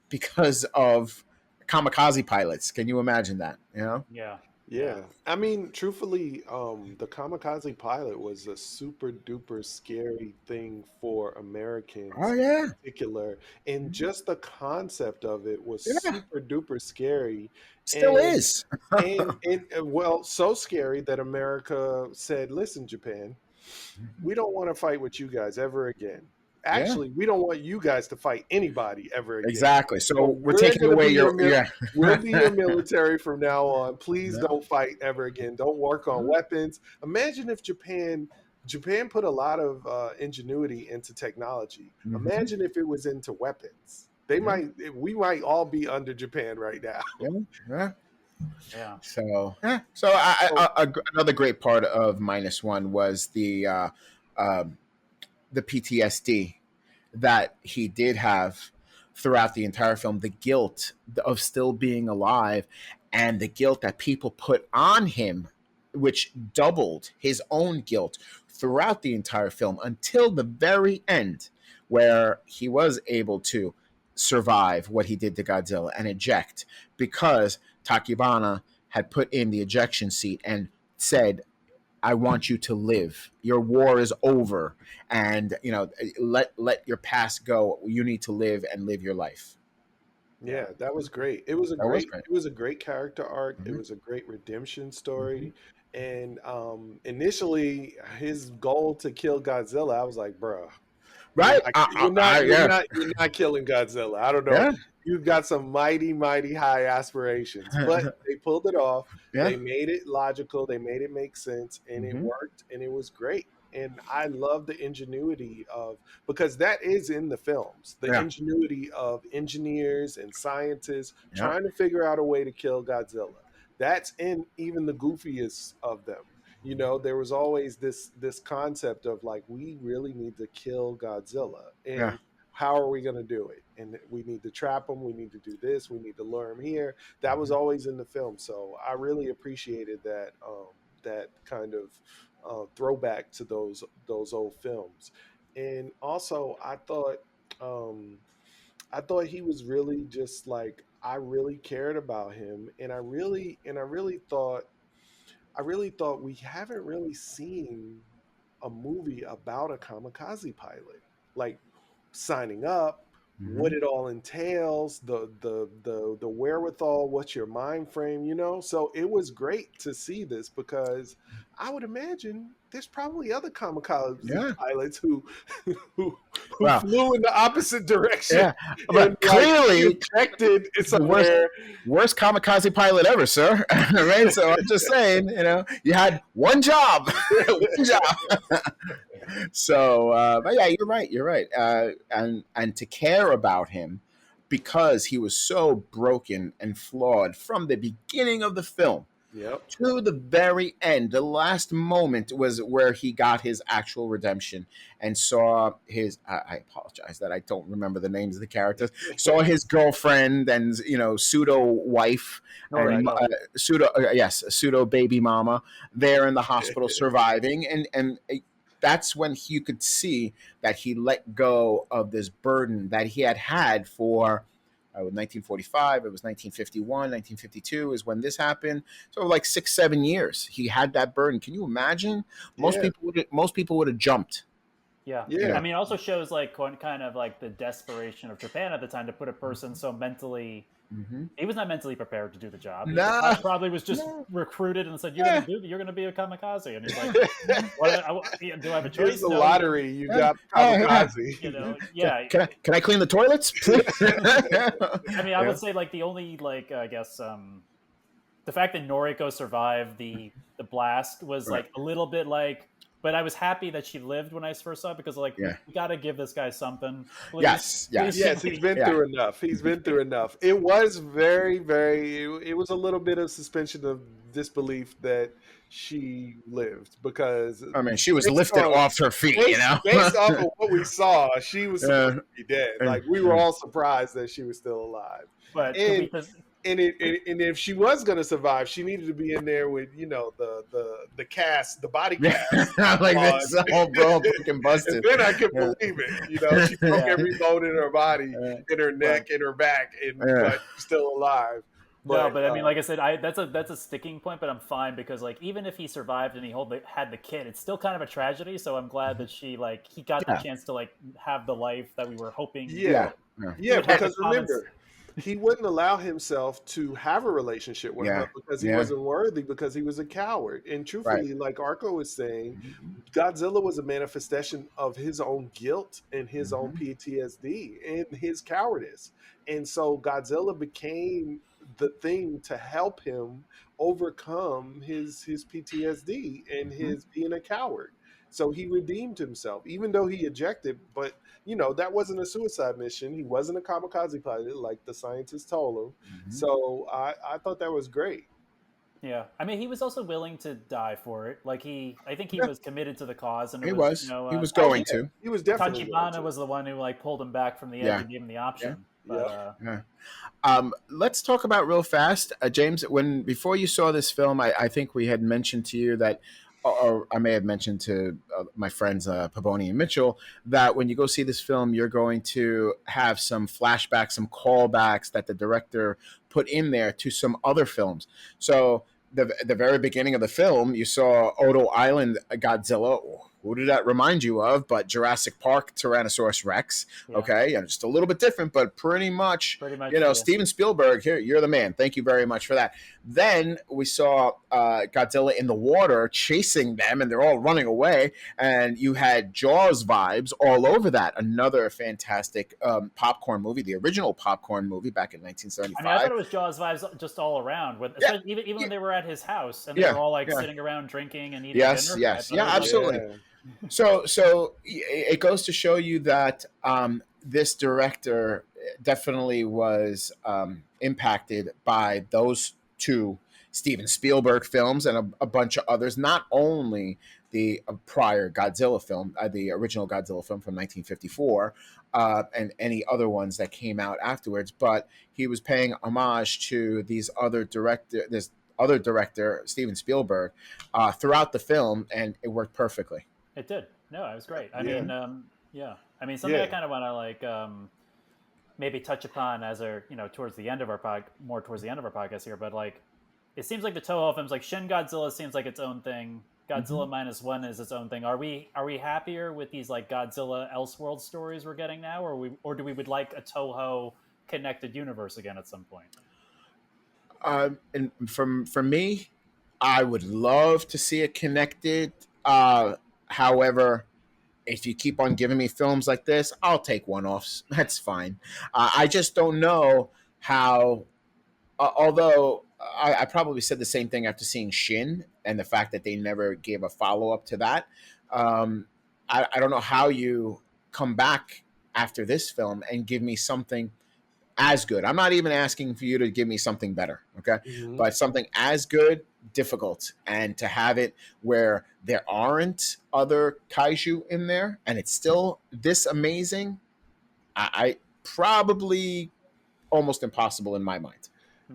because of kamikaze pilots. Can you imagine that? yeah, yeah, Yeah, I mean, truthfully, the kamikaze pilot was a super duper scary thing for Oh Americans in yeah, particular, and just the concept of it was yeah, super duper scary, still and is. well, so scary that America said, "Listen, Japan, we don't want to fight with you guys ever again. Yeah, Actually, we don't want you guys to fight anybody ever again. exactly. So So we're we're taking going to away be your yeah. we'll be your military from now on. Please Yeah. don't fight ever again. Don't work on weapons." Imagine if Japan put a lot of ingenuity into technology. Mhm. Imagine if it was into weapons. They Yeah, might we might all be under Japan right now. yeah, yeah. yeah, So yeah. So So another great part of -1 was um, the PTSD that he did have throughout the entire film, the guilt of still being alive, and the guilt that people put on him, which doubled his own guilt throughout the entire film until the very end, where he was able to survive what he did to Godzilla and eject because Takibana had put in the ejection seat and said, "I want you to live. Your war is over, and let your past go. You need to live and live your life." yeah, yeah, that was great. That was great. It was a great character arc. It Mhm, was a great redemption mhm. story. And initially his goal to kill Godzilla, I was like, bruh, Right? Yeah, you're not killing Godzilla. I don't know. yeah, You've got some mighty, mighty high aspirations. But they pulled it off. yeah. They made it logical. They made it make sense. And it Hmm. worked and it was great. And I love the ingenuity of, because that is in the films, the Yeah, ingenuity of engineers and scientists yeah, trying to figure out a way to kill Godzilla. That's in even the goofiest of them. There was always this concept of like, we really need to kill Godzilla, yeah. and how are we going to do it? And we need to trap him. We need to do this. We need to lure him here. That was Mhm. always in the film. So I really appreciated that that kind of throwback to those old films. And also, um, I thought he was really just like, I really cared about him, and I really thought we haven't really seen a movie about a kamikaze pilot, like signing up, what Mhm. it all entails, the wherewithal, what's your mind frame, So it was great to see this, because I would imagine there's probably other kamikaze Yeah. pilots who who Well, flew in the opposite direction yeah. and But like clearly, ejected the worst somewhere. worst kamikaze pilot ever, sir. Right? So I'm just saying, you had one job, one job. So, but yeah, you're right. You're right. And to care about him because he was so broken and flawed from the beginning of the film Yep. to the very end. The last moment was where he got his actual redemption and saw his. I apologize that I don't remember the names of the characters. Saw his girlfriend and pseudo wife and Right. pseudo pseudo baby mama there in the hospital surviving, and that's when you could see that he let go of this burden that he had for 1945, it was 1951, 1952 is when this happened. So like 6, 7 years, he had that burden. Can you imagine? Yeah. Most people would have jumped. Yeah. Yeah. I mean, it also shows like kind of like the desperation of Japan at the time to put a person so mentally. Mm-hmm. He was not mentally prepared to do the job. He Nah, probably was just recruited and said, "You're yeah. gonna be a kamikaze." And he's like, "Do I have a choice?" Here's the No. lottery. You Yeah. got Oh, yeah. kamikaze. Yeah. Can I clean the toilets? I mean, I would say like the only like I guess the fact that Noriko survived the blast was Right. like a little bit like, but I was happy that she lived when I first saw it because like Yeah. we got to give this guy something. Please, Yes. please, Yes, he's been Yeah. through enough. He's been through enough. It was very, very. It was a little bit of suspension of disbelief that she lived because I mean, she was based lifted on off her feet. based off of what we saw, she was Yeah. supposed to be dead. Like we were all surprised that she was still alive. but And because and if she was going to survive, she needed to be in there with the cast, the body cast. Like this whole broken And busted. then I could Yeah. believe it. She broke Yeah. every bone in her body, Yeah. in her neck, in her back, but she's still alive. no, but I mean, like I said, that's a sticking point. But I'm fine because like even if he survived and he had the kid, it's still kind of a tragedy. So I'm glad that he got the Yeah. chance to like have the life that we were hoping. Yeah. Yeah. Because remember, he wouldn't allow himself to have a relationship with her because he wasn't worthy, because he was a coward. And truthfully, like Arco was saying, Godzilla was a manifestation of his own guilt and his own PTSD and his cowardice. And so Godzilla became the thing to help him overcome his PTSD and his being a coward. So he redeemed himself, even though he ejected, but that wasn't a suicide mission. He wasn't a kamikaze pilot like the scientists told him. So I thought that was great. Yeah. I mean, he was also willing to die for it. Like I think he was committed to the cause, and He was. He was Oh, going yeah, to. he was definitely going Tachibana to. was the one who like pulled him back from the edge and gave him the option. But, Let's talk about real fast, James. Before you saw this film, I think we had mentioned to you that, or I may have mentioned to my friends Paboni and Mitchell, that when you go see this film, you're going to have some flashbacks, some callbacks that the director put in there to some other films. So the very beginning of the film, you saw Odo Island Godzilla. Who did that remind you of? But Jurassic Park Tyrannosaurus Rex. Yeah. Okay, and just a little bit different, but pretty much yeah. Steven Spielberg, here, you're the man. Thank you very much for that. Then we saw Godzilla in the water chasing them, and they're all running away. And you had Jaws vibes all over that. Another fantastic popcorn movie, the original popcorn movie back in 1975. I mean, I thought it was Jaws vibes just all around. Even when they were at his house and they were all like sitting around drinking and eating dinner. Yes, absolutely. So it goes to show you that this director definitely was impacted by those two Steven Spielberg films and a bunch of others, not only the prior Godzilla film, the original Godzilla film from 1954, and any other ones that came out afterwards, but he was paying homage to this other director, Steven Spielberg, throughout the film, and it worked perfectly. It did. No, it was great. I mean, something I kind of want to like maybe touch upon as towards the end of our podcast here, but like it seems like the Toho films, like Shin Godzilla seems like its own thing. Godzilla -1 is its own thing. Are we happier with these like Godzilla Elseworld stories we're getting now, or do we would like a Toho connected universe again at some point? And for me, I would love to see it connected. However, if you keep on giving me films like this, I'll take one-offs. That's fine. I just don't know how. Although I probably said the same thing after seeing Shin and the fact that they never gave a follow-up to that. I don't know how you come back after this film and give me something as good. I'm not even asking for you to give me something better, okay? Mhm. But something as good, difficult. And to have it where there aren't other kaiju in there and it's still this amazing, I probably almost impossible in my mind.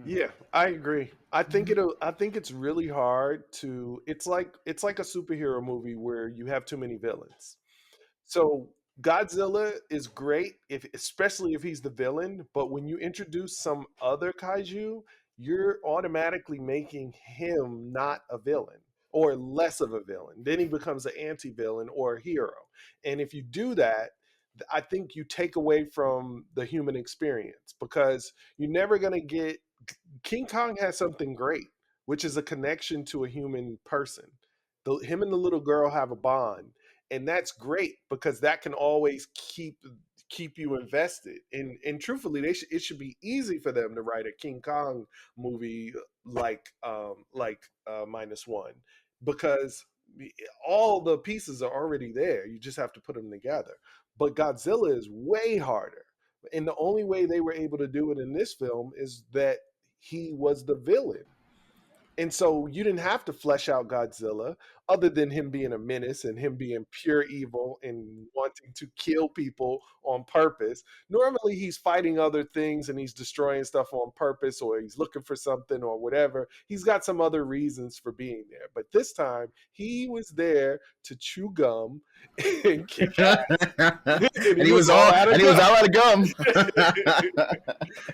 Yeah, I agree. I think Mhm. it'll. I think it's really hard to. It's like a superhero movie where you have too many villains. So Godzilla is great if, especially if he's the villain, but when you introduce some other kaiju, you're automatically making him not a villain or less of a villain. Then he becomes an anti-villain or a hero. And if you do that, I think you take away from the human experience because you're never going to get King Kong has something great, which is a connection to a human person. Him and the little girl have a bond, and that's great because that can always keep you invested. And truthfully, it should be easy for them to write a King Kong movie like minus one because all the pieces are already there. You just have to put them together. But Godzilla is way harder. And the only way they were able to do it in this film is that he was the villain. And so you didn't have to flesh out Godzilla other than him being a menace and him being pure evil and wanting to kill people on purpose. Normally he's fighting other things and he's destroying stuff on purpose or he's looking for something or whatever. He's got some other reasons for being there. But this time he was there to chew gum and kick ass. And And he was all out of he was gum. all out of gum.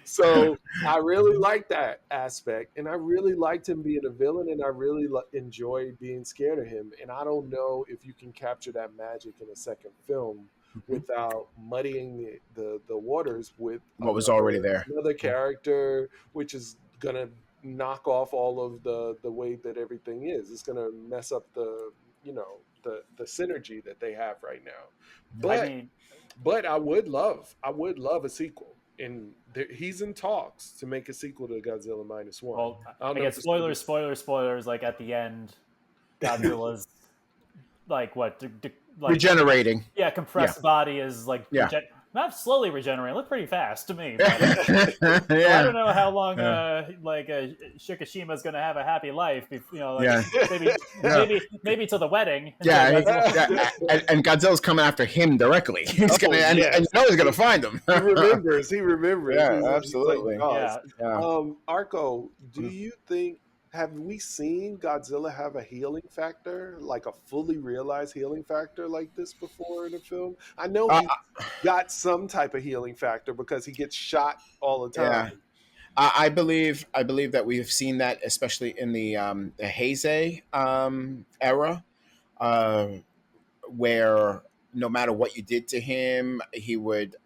So I really liked that aspect, and I really liked him being a villain, and I really enjoyed being scared of him. And I don't know if you can capture that magic in a second film without muddying the waters with What was already there. another character, which is gonna knock off all of the way that everything is. It's gonna mess up the synergy that they have right now. I But mean, but I would love a sequel, and he's in talks to make a sequel to Godzilla minus one. well, I don't I know if guess it's gonna be. spoilers. Like at the end, Godzilla's like what? Like Regenerating. yeah, compressed body is like Yeah. not slowly regenerating. It looked pretty fast to me. But, Yeah. so I don't know how long Yeah. Shikishima is going to have a happy life. Like Yeah. maybe till the wedding. Yeah, Until Godzilla- yeah. And Godzilla's coming after him directly. He's gonna, and yes. you know he's gonna find him. He remembers. Yeah, He's absolutely. like, Jaws. Yeah. Arco, do you think, have we seen Godzilla have a healing factor, like a fully realized healing factor like this before in a film? I know he got some type of healing factor because he gets shot all the time. Yeah. I believe that we've seen that, especially in the Heisei era, where no matter what you did to him, he would.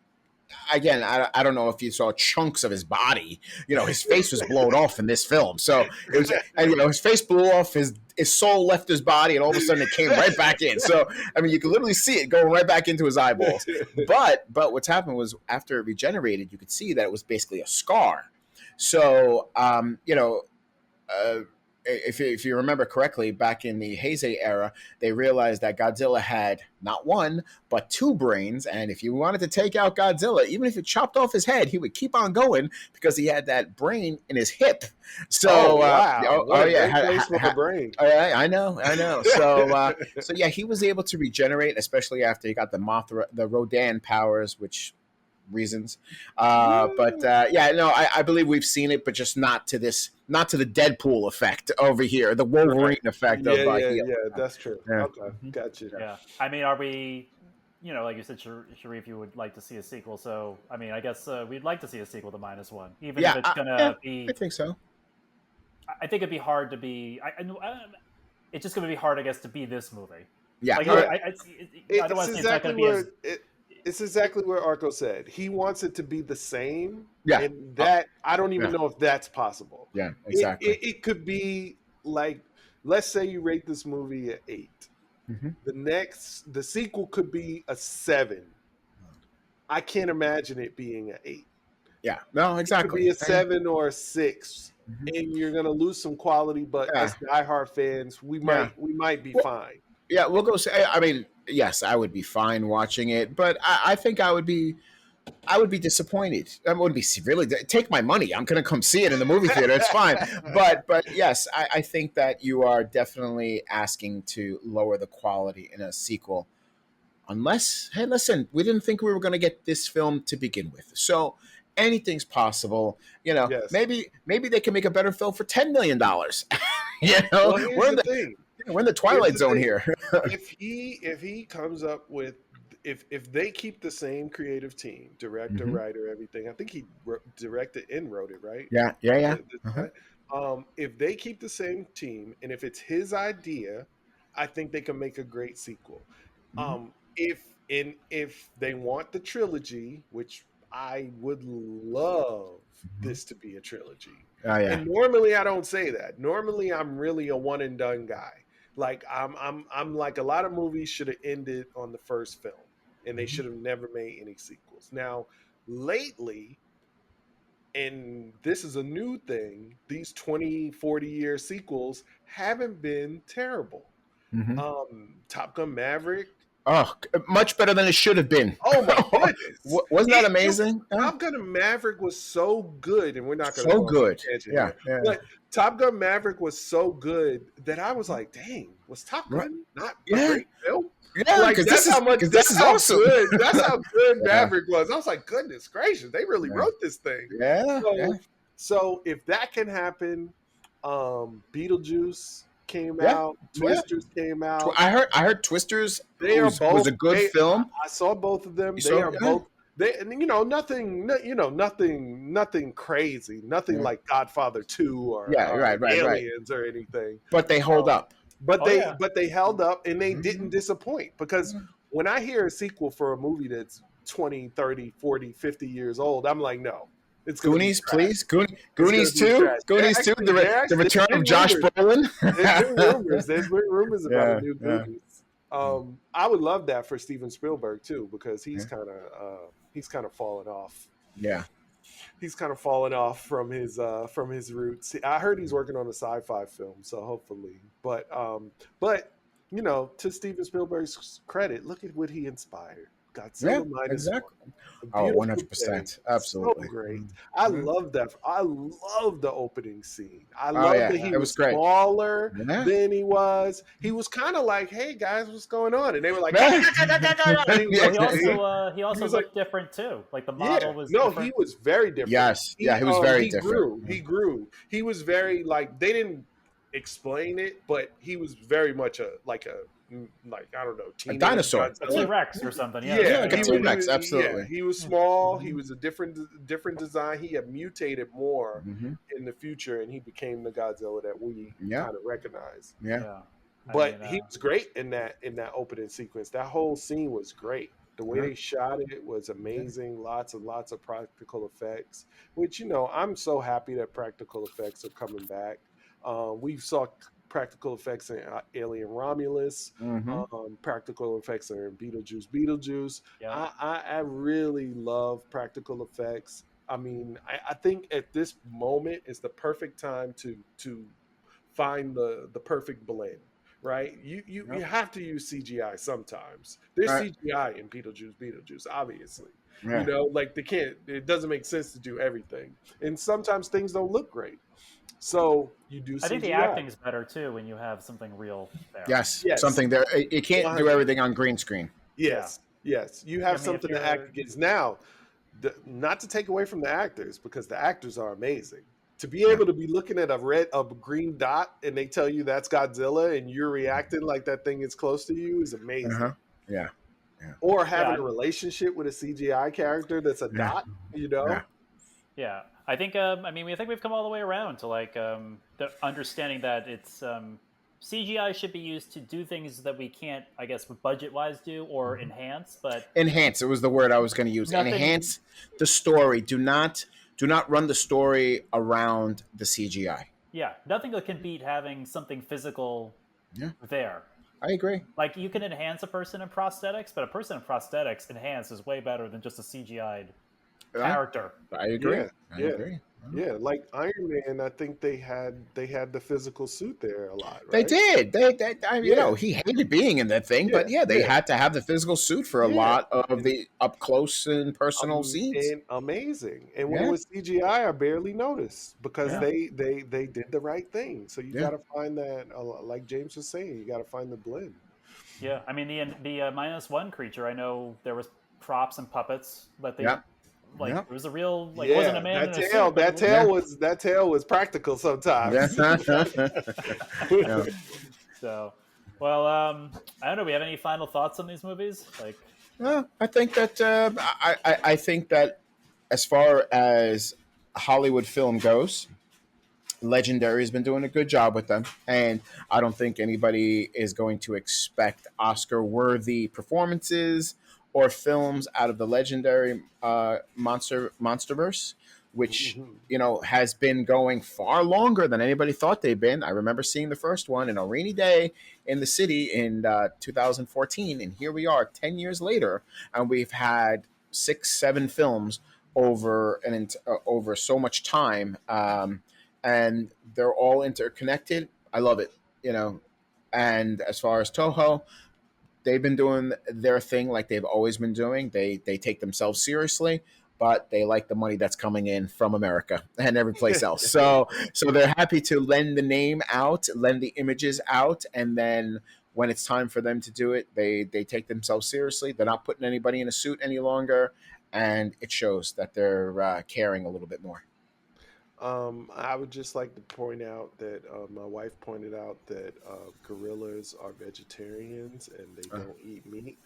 Again, I don't know if you saw chunks of his body. His face was blown off in this film, so it was, and his face blew off, his soul left his body, and all of a sudden it came right back in. So I mean, you could literally see it going right back into his eyeballs. But what's happened was after it regenerated, you could see that it was basically a scar. So if you remember correctly, back in the Heisei era, they realized that Godzilla had not one, but two brains. And if you wanted to take out Godzilla, even if you chopped off his head, he would keep on going because he had that brain in his hip. So, wow. The brain. I know. So yeah, he was able to regenerate, especially after he got the Rodan powers, which reasons. I believe we've seen it, but just not to the Deadpool effect over here, the Wolverine effect. Yeah, that's true. Yeah. Okay, gotcha. Yeah, I mean, are we? Like you said, Shareef, you would like to see a sequel. So, I mean, I guess we'd like to see a sequel to minus one, even if it's gonna be. I think so. I think it'd be hard to be. It's just gonna be hard, I guess, to be this movie. Yeah, like, I don't want to say it's not gonna be as. It's exactly where Arco said. He wants it to be the same. Yeah. And that, I don't even know if that's possible. Yeah, exactly. It could be like, let's say you rate this movie at 8. Mm-hmm. The sequel could be a 7. I can't imagine it being an 8. Yeah, no, exactly. It could be a 7 or a 6. And you're going to lose some quality, but as diehard fans, we might be fine. Yeah, we'll go say, I mean, yes, I would be fine watching it, but I think I would be I would be disappointed. I wouldn't be really take my money. I'm going to come see it in the movie theater. It's fine. But yes, I think that you are definitely asking to lower the quality in a sequel. Unless, hey, listen, we didn't think we were going to get this film to begin with. So anything's possible. Yes. Maybe they can make a better film for $10 million. Well, here's the thing. We're in the Twilight Zone here. If he comes up with if they keep the same creative team, director, writer, everything, I think he directed and wrote it, right? Yeah. If they keep the same team and if it's his idea, I think they can make a great sequel. If they want the trilogy, which I would love this to be a trilogy. Oh, yeah. And normally I don't say that. Normally I'm really a one and done guy. Like I'm like a lot of movies should have ended on the first film and they should have never made any sequels. Now, lately, and this is a new thing, these 20, 40-year sequels haven't been terrible. Top Gun Maverick. Oh, much better than it should have been. Oh my goodness! Wasn't that amazing? Top Gun Maverick was so good, and we're not going to so good. Yeah. But Top Gun Maverick was so good that I was like, "Dang, was Top Gun not a great film?" Yeah, like this is awesome. That's how good Maverick was. I was like, "Goodness gracious, they really wrote this thing." So if that can happen, Beetlejuice came out, Twisters came out. I heard Twisters was a good film. I saw both of them. They are both. Nothing crazy, nothing like Godfather 2 or Aliens or anything. But they hold up. But they held up and they didn't disappoint, because when I hear a sequel for a movie that's 20, 30, 40, 50 years old, I'm like, no. It's Goonies, please. Goonies 2. Goonies 2. The return of Josh Brolin. There's been rumors about a new Goonies. I would love that for Steven Spielberg too, because he's kind of fallen off. Yeah, he's kind of fallen off from his roots. I heard he's working on a sci-fi film, so hopefully. But to Steven Spielberg's credit, look at what he inspired. Godzilla exactly. Oh, 100%. Absolutely. So great. I love that. I love the opening scene. I love that he was smaller than he was. He was kind of like, "Hey guys, what's going on?" And they were like, he also looked different too. Like the model was different. He was very different. Yes. He was very different. He grew. He was very they didn't explain it, but he was very much a I don't know, a dinosaur, a T-Rex or something. Like a T-Rex, absolutely. He was small. He was a different design. He had mutated more in the future, and he became the Godzilla that we kind of recognize. But he was great in that opening sequence. That whole scene was great. The way they shot it was amazing. Lots of practical effects, which I'm so happy that practical effects are coming back. We saw practical effects in Alien Romulus, practical effects are in Beetlejuice. I really love practical effects. I mean, I think at this moment is the perfect time to find the perfect blend, right? You have to use CGI sometimes. There's CGI in Beetlejuice, obviously. It doesn't make sense to do everything. And sometimes things don't look great. So you do CGI. I think the acting is better too when you have something real there. Yes. Something there. You can't do everything on green screen. Yes. You have something to act against. Now, not to take away from the actors, because the actors are amazing. To be able to be looking at a green dot and they tell you that's Godzilla and you're reacting like that thing is close to you is amazing. Yeah. Or having a relationship with a CGI character that's a dot, Yeah. I think we've come all the way around to the understanding that it's CGI should be used to do things that we can't, I guess, budget-wise do or enhance. But enhance, it was the word I was going to use. Enhance the story. Do not run the story around the CGI. Yeah, nothing that can beat having something physical there. I agree. Like, you can enhance a person in prosthetics, but a person in prosthetics enhanced is way better than just a CGI'd character. I agree. I agree. Yeah, like Iron Man, I think they had the physical suit there a lot, They right? did. Yeah, He hated being in that thing, yeah, but yeah, they yeah, had to have the physical suit for a yeah. lot of And the up close and personal scenes. and amazing. And when it Yeah, was CGI, I barely noticed because Yeah. they did the right thing. So you yeah. got to find that, like James was saying, you got to find the blend. Yeah, I mean the minus one creature. I know there was props and puppets, but they Yep. like Yep. it was a real like it wasn't a Yeah, man that in a tail, suit, but it that was. tail Yeah. was that tail was practical Yeah. sometimes. Yeah. So, well, I don't know. We have any final thoughts on these movies? Like, Well, I think that I think that as far as Hollywood film goes, Legendary has been doing a good job with them, and I don't think anybody is going to expect Oscar-worthy performances or films out of the Legendary Monsterverse, which Mhm. has been going far longer than anybody thought they'd been. I remember seeing the first one in a rainy day in the city in 2014, and here we are 10 years later, and we've had 6, 7 films over so much time. And they're all interconnected. I love it, you know. And as far as Toho, they've been doing their thing like they've always been doing. They take themselves seriously, but they like the money that's coming in from America and every place else. So they're happy to lend the name out, lend the images out, and then when it's time for them to do it, they take themselves seriously. They're not putting anybody in a suit any longer, and it shows that they're caring a little bit more. I would just like to point out that my wife pointed out that gorillas are vegetarians and they Uh, don't eat meat.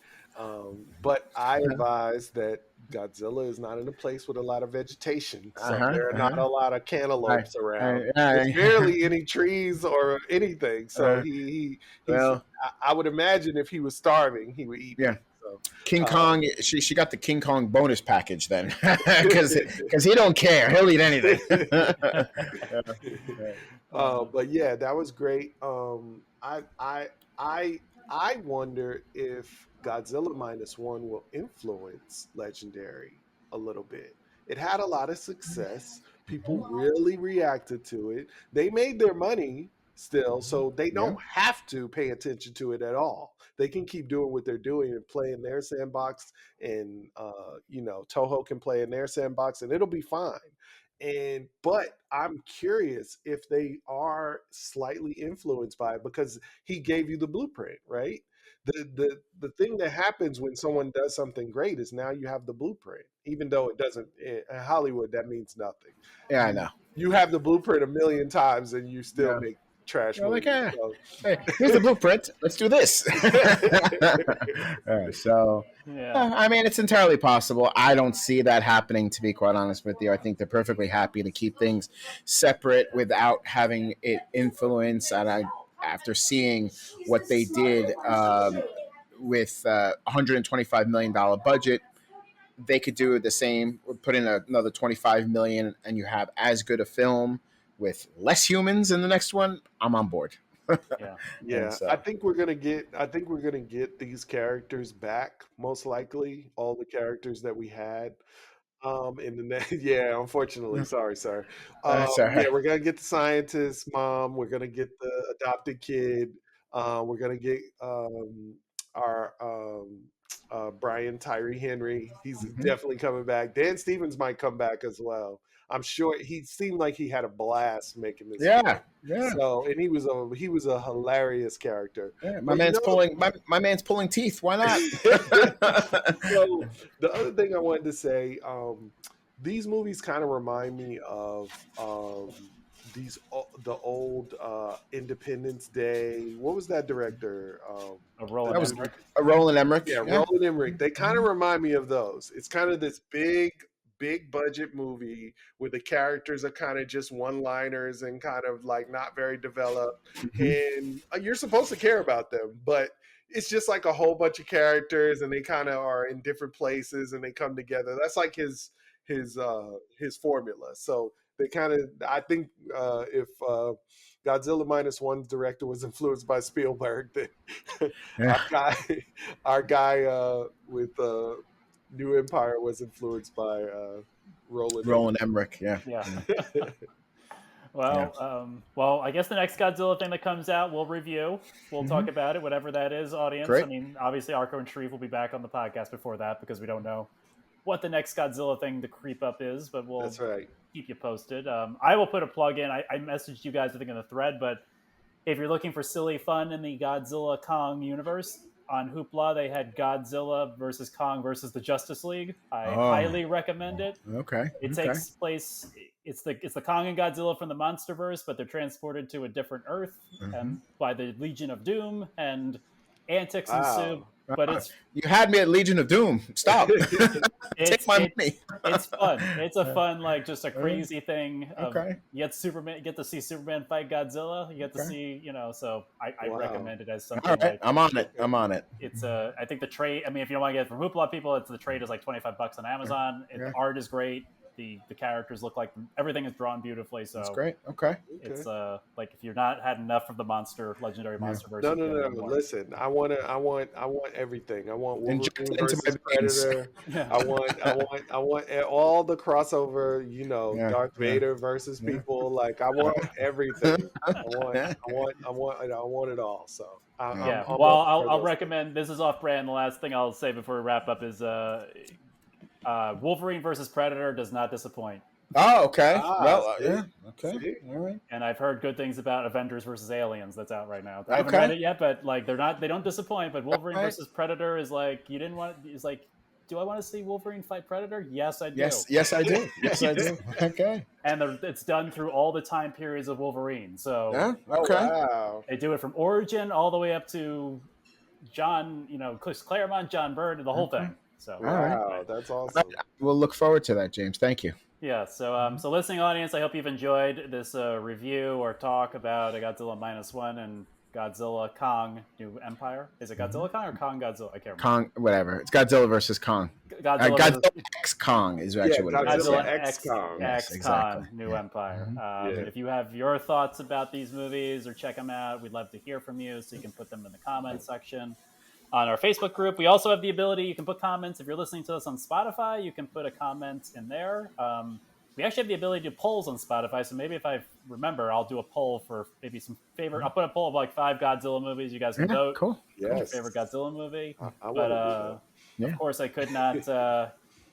But I advise that Godzilla is not in a place with a lot of vegetation, uh so huh. there are not Uh-huh. a lot of I, cantaloupes around. There's I, barely any trees or anything. So uh, he's. well, I would imagine if he was starving, he would eat yeah. meat. So. King Um, Kong, she got the King Kong bonus package then, because he don't care. He'll eat anything. uh, But yeah, that was great. I I wonder if Godzilla minus one will influence Legendary a little bit. It had a lot of success. People really reacted to it. They made their money still, so they Yeah. don't have to pay attention to it at all. They can keep doing what they're doing and play in their sandbox, and Toho can play in their sandbox, and it'll be fine. But I'm curious if they are slightly influenced by it because he gave you the blueprint, right? The thing that happens when someone does something great is now you have the blueprint, even though it doesn't in Hollywood that means nothing. Yeah, I You know. you have the blueprint a million times and you still Yeah. make trash You're like, movies. So hey, here's the blueprint. Let's do this. So, yeah, I mean, it's entirely possible. I don't see that happening, to be quite honest with you. I think they're perfectly happy to keep things separate without having it influence. And after seeing what they did with $125 million budget, they could do the same. Put in another 25 million, and you have as good a film with less humans in the next one. I'm on board. yeah, And yeah, I so, think we're gonna get these characters back, most likely, all the characters that we had. In the next, yeah, unfortunately, sorry, sir. that's all Yeah, right. we're gonna get the scientist mom. We're gonna get the adopted kid. We're gonna get our Brian Tyree Henry. He's Mhm. definitely coming back. Dan Stevens might come back as well. I'm sure he seemed like he had a blast making this Yeah, film. yeah, So, and he was a hilarious character. yeah. My But man's pulling my man's pulling teeth. Why not? so the other thing I wanted to say, these movies kind of remind me of the old Independence Day. What was that director? a The Roland That was dude. Emmerich. a Roland Emmerich. Yeah, Yeah. Roland Emmerich. They kind of Mhm. remind me of those. It's kind of this big budget movie where the characters are kind of just one-liners and kind of like not very developed, Mhm. and you're supposed to care about them, but it's just like a whole bunch of characters, and they kind of are in different places, and they come together. That's like his formula. So they kind of, I think, if Godzilla minus one's director was influenced by Spielberg, then Yeah. our guy, our guy with New Empire was influenced by Roland. Roland Emmerich. Yeah. Yeah. Emmerich. Well, I guess the next Godzilla thing that comes out, we'll review. We'll talk about it, whatever that is, audience. Great. I mean, obviously, Arco and Shareef will be back on the podcast before that because we don't know what the next Godzilla thing to creep up is, but we'll That's right. keep you posted. I will put a plug in. I messaged you guys, I think, in the thread, but if you're looking for silly fun in the Godzilla Kong universe, on Hoopla, they had Godzilla versus Kong versus the Justice League. I highly recommend it. Okay. It takes place. It's the Kong and Godzilla from the Monsterverse, but they're transported to a different Earth and by the Legion of Doom, and antics ensue. But it's you had me at Legion of Doom. Stop. Take my money. It's fun. It's a fun, like, just a crazy thing. Okay. You get to see Superman fight Godzilla. You get to see, so I recommend it as something. All right, like, I'm on it. It's I think the trade. I mean, if you don't want to get it from Hoopla people, the trade is like $25 on Amazon. The art is great. The characters look like everything is drawn beautifully. So that's great. Okay. It's like if you're not had enough of the legendary Monsterverse. No. Listen, I want everything. I want Wolverine versus Predator. I want all the crossover. Darth Vader versus people. Like, I want everything. I want it all. So I'll recommend. This is off brand. The last thing I'll say before we wrap up is Wolverine versus Predator does not disappoint. Oh, okay. Yeah. Okay. See? All right. And I've heard good things about Avengers versus Aliens that's out right now. I haven't read it yet, but like they don't disappoint. But Wolverine versus Predator is like do I want to see Wolverine fight Predator? Yes, I do. Yes, I do. Yes, I do. Okay. And it's done through all the time periods of Wolverine. So okay. Wow. They do it from origin all the way up to John, Chris Claremont, John Byrne, and the whole thing. So wow, that's awesome. We'll look forward to that, James. Thank you. Yeah, so listening audience, I hope you've enjoyed this review or talk about Godzilla -1 and Godzilla Kong New Empire. Is it Godzilla Kong or Kong Godzilla? I can't remember. Kong, whatever. It's Godzilla versus Kong. Godzilla X Kong is actually what it is. Godzilla X Kong. X Kong New Empire. If you have your thoughts about these movies or check them out, we'd love to hear from you, so you can put them in the comments section. On our Facebook group, we also have the ability, you can put comments. If you're listening to us on Spotify, you can put a comment in there. We actually have the ability to do polls on Spotify, so maybe if I remember, I'll do a poll for maybe some favorite. I'll put a poll of like 5 Godzilla movies. You guys can vote. Cool. Yes. Your favorite Godzilla movie. Of course, I could not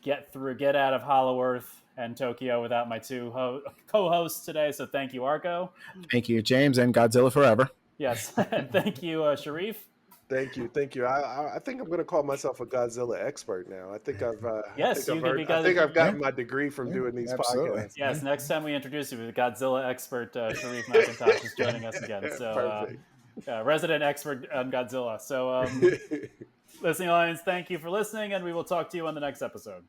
get out of Hollow Earth and Tokyo without my two co-hosts today. So thank you, Arco. Thank you, James, and Godzilla Forever. Yes, and thank you, Shareef. Thank you. I think I'm going to call myself a Godzilla expert now. I think I've gotten my degree from doing these podcasts. Yes, next time we introduce you, the Godzilla expert Shareef McIntosh is joining us again. So, resident expert on Godzilla. So, listening audience, thank you for listening, and we will talk to you on the next episode.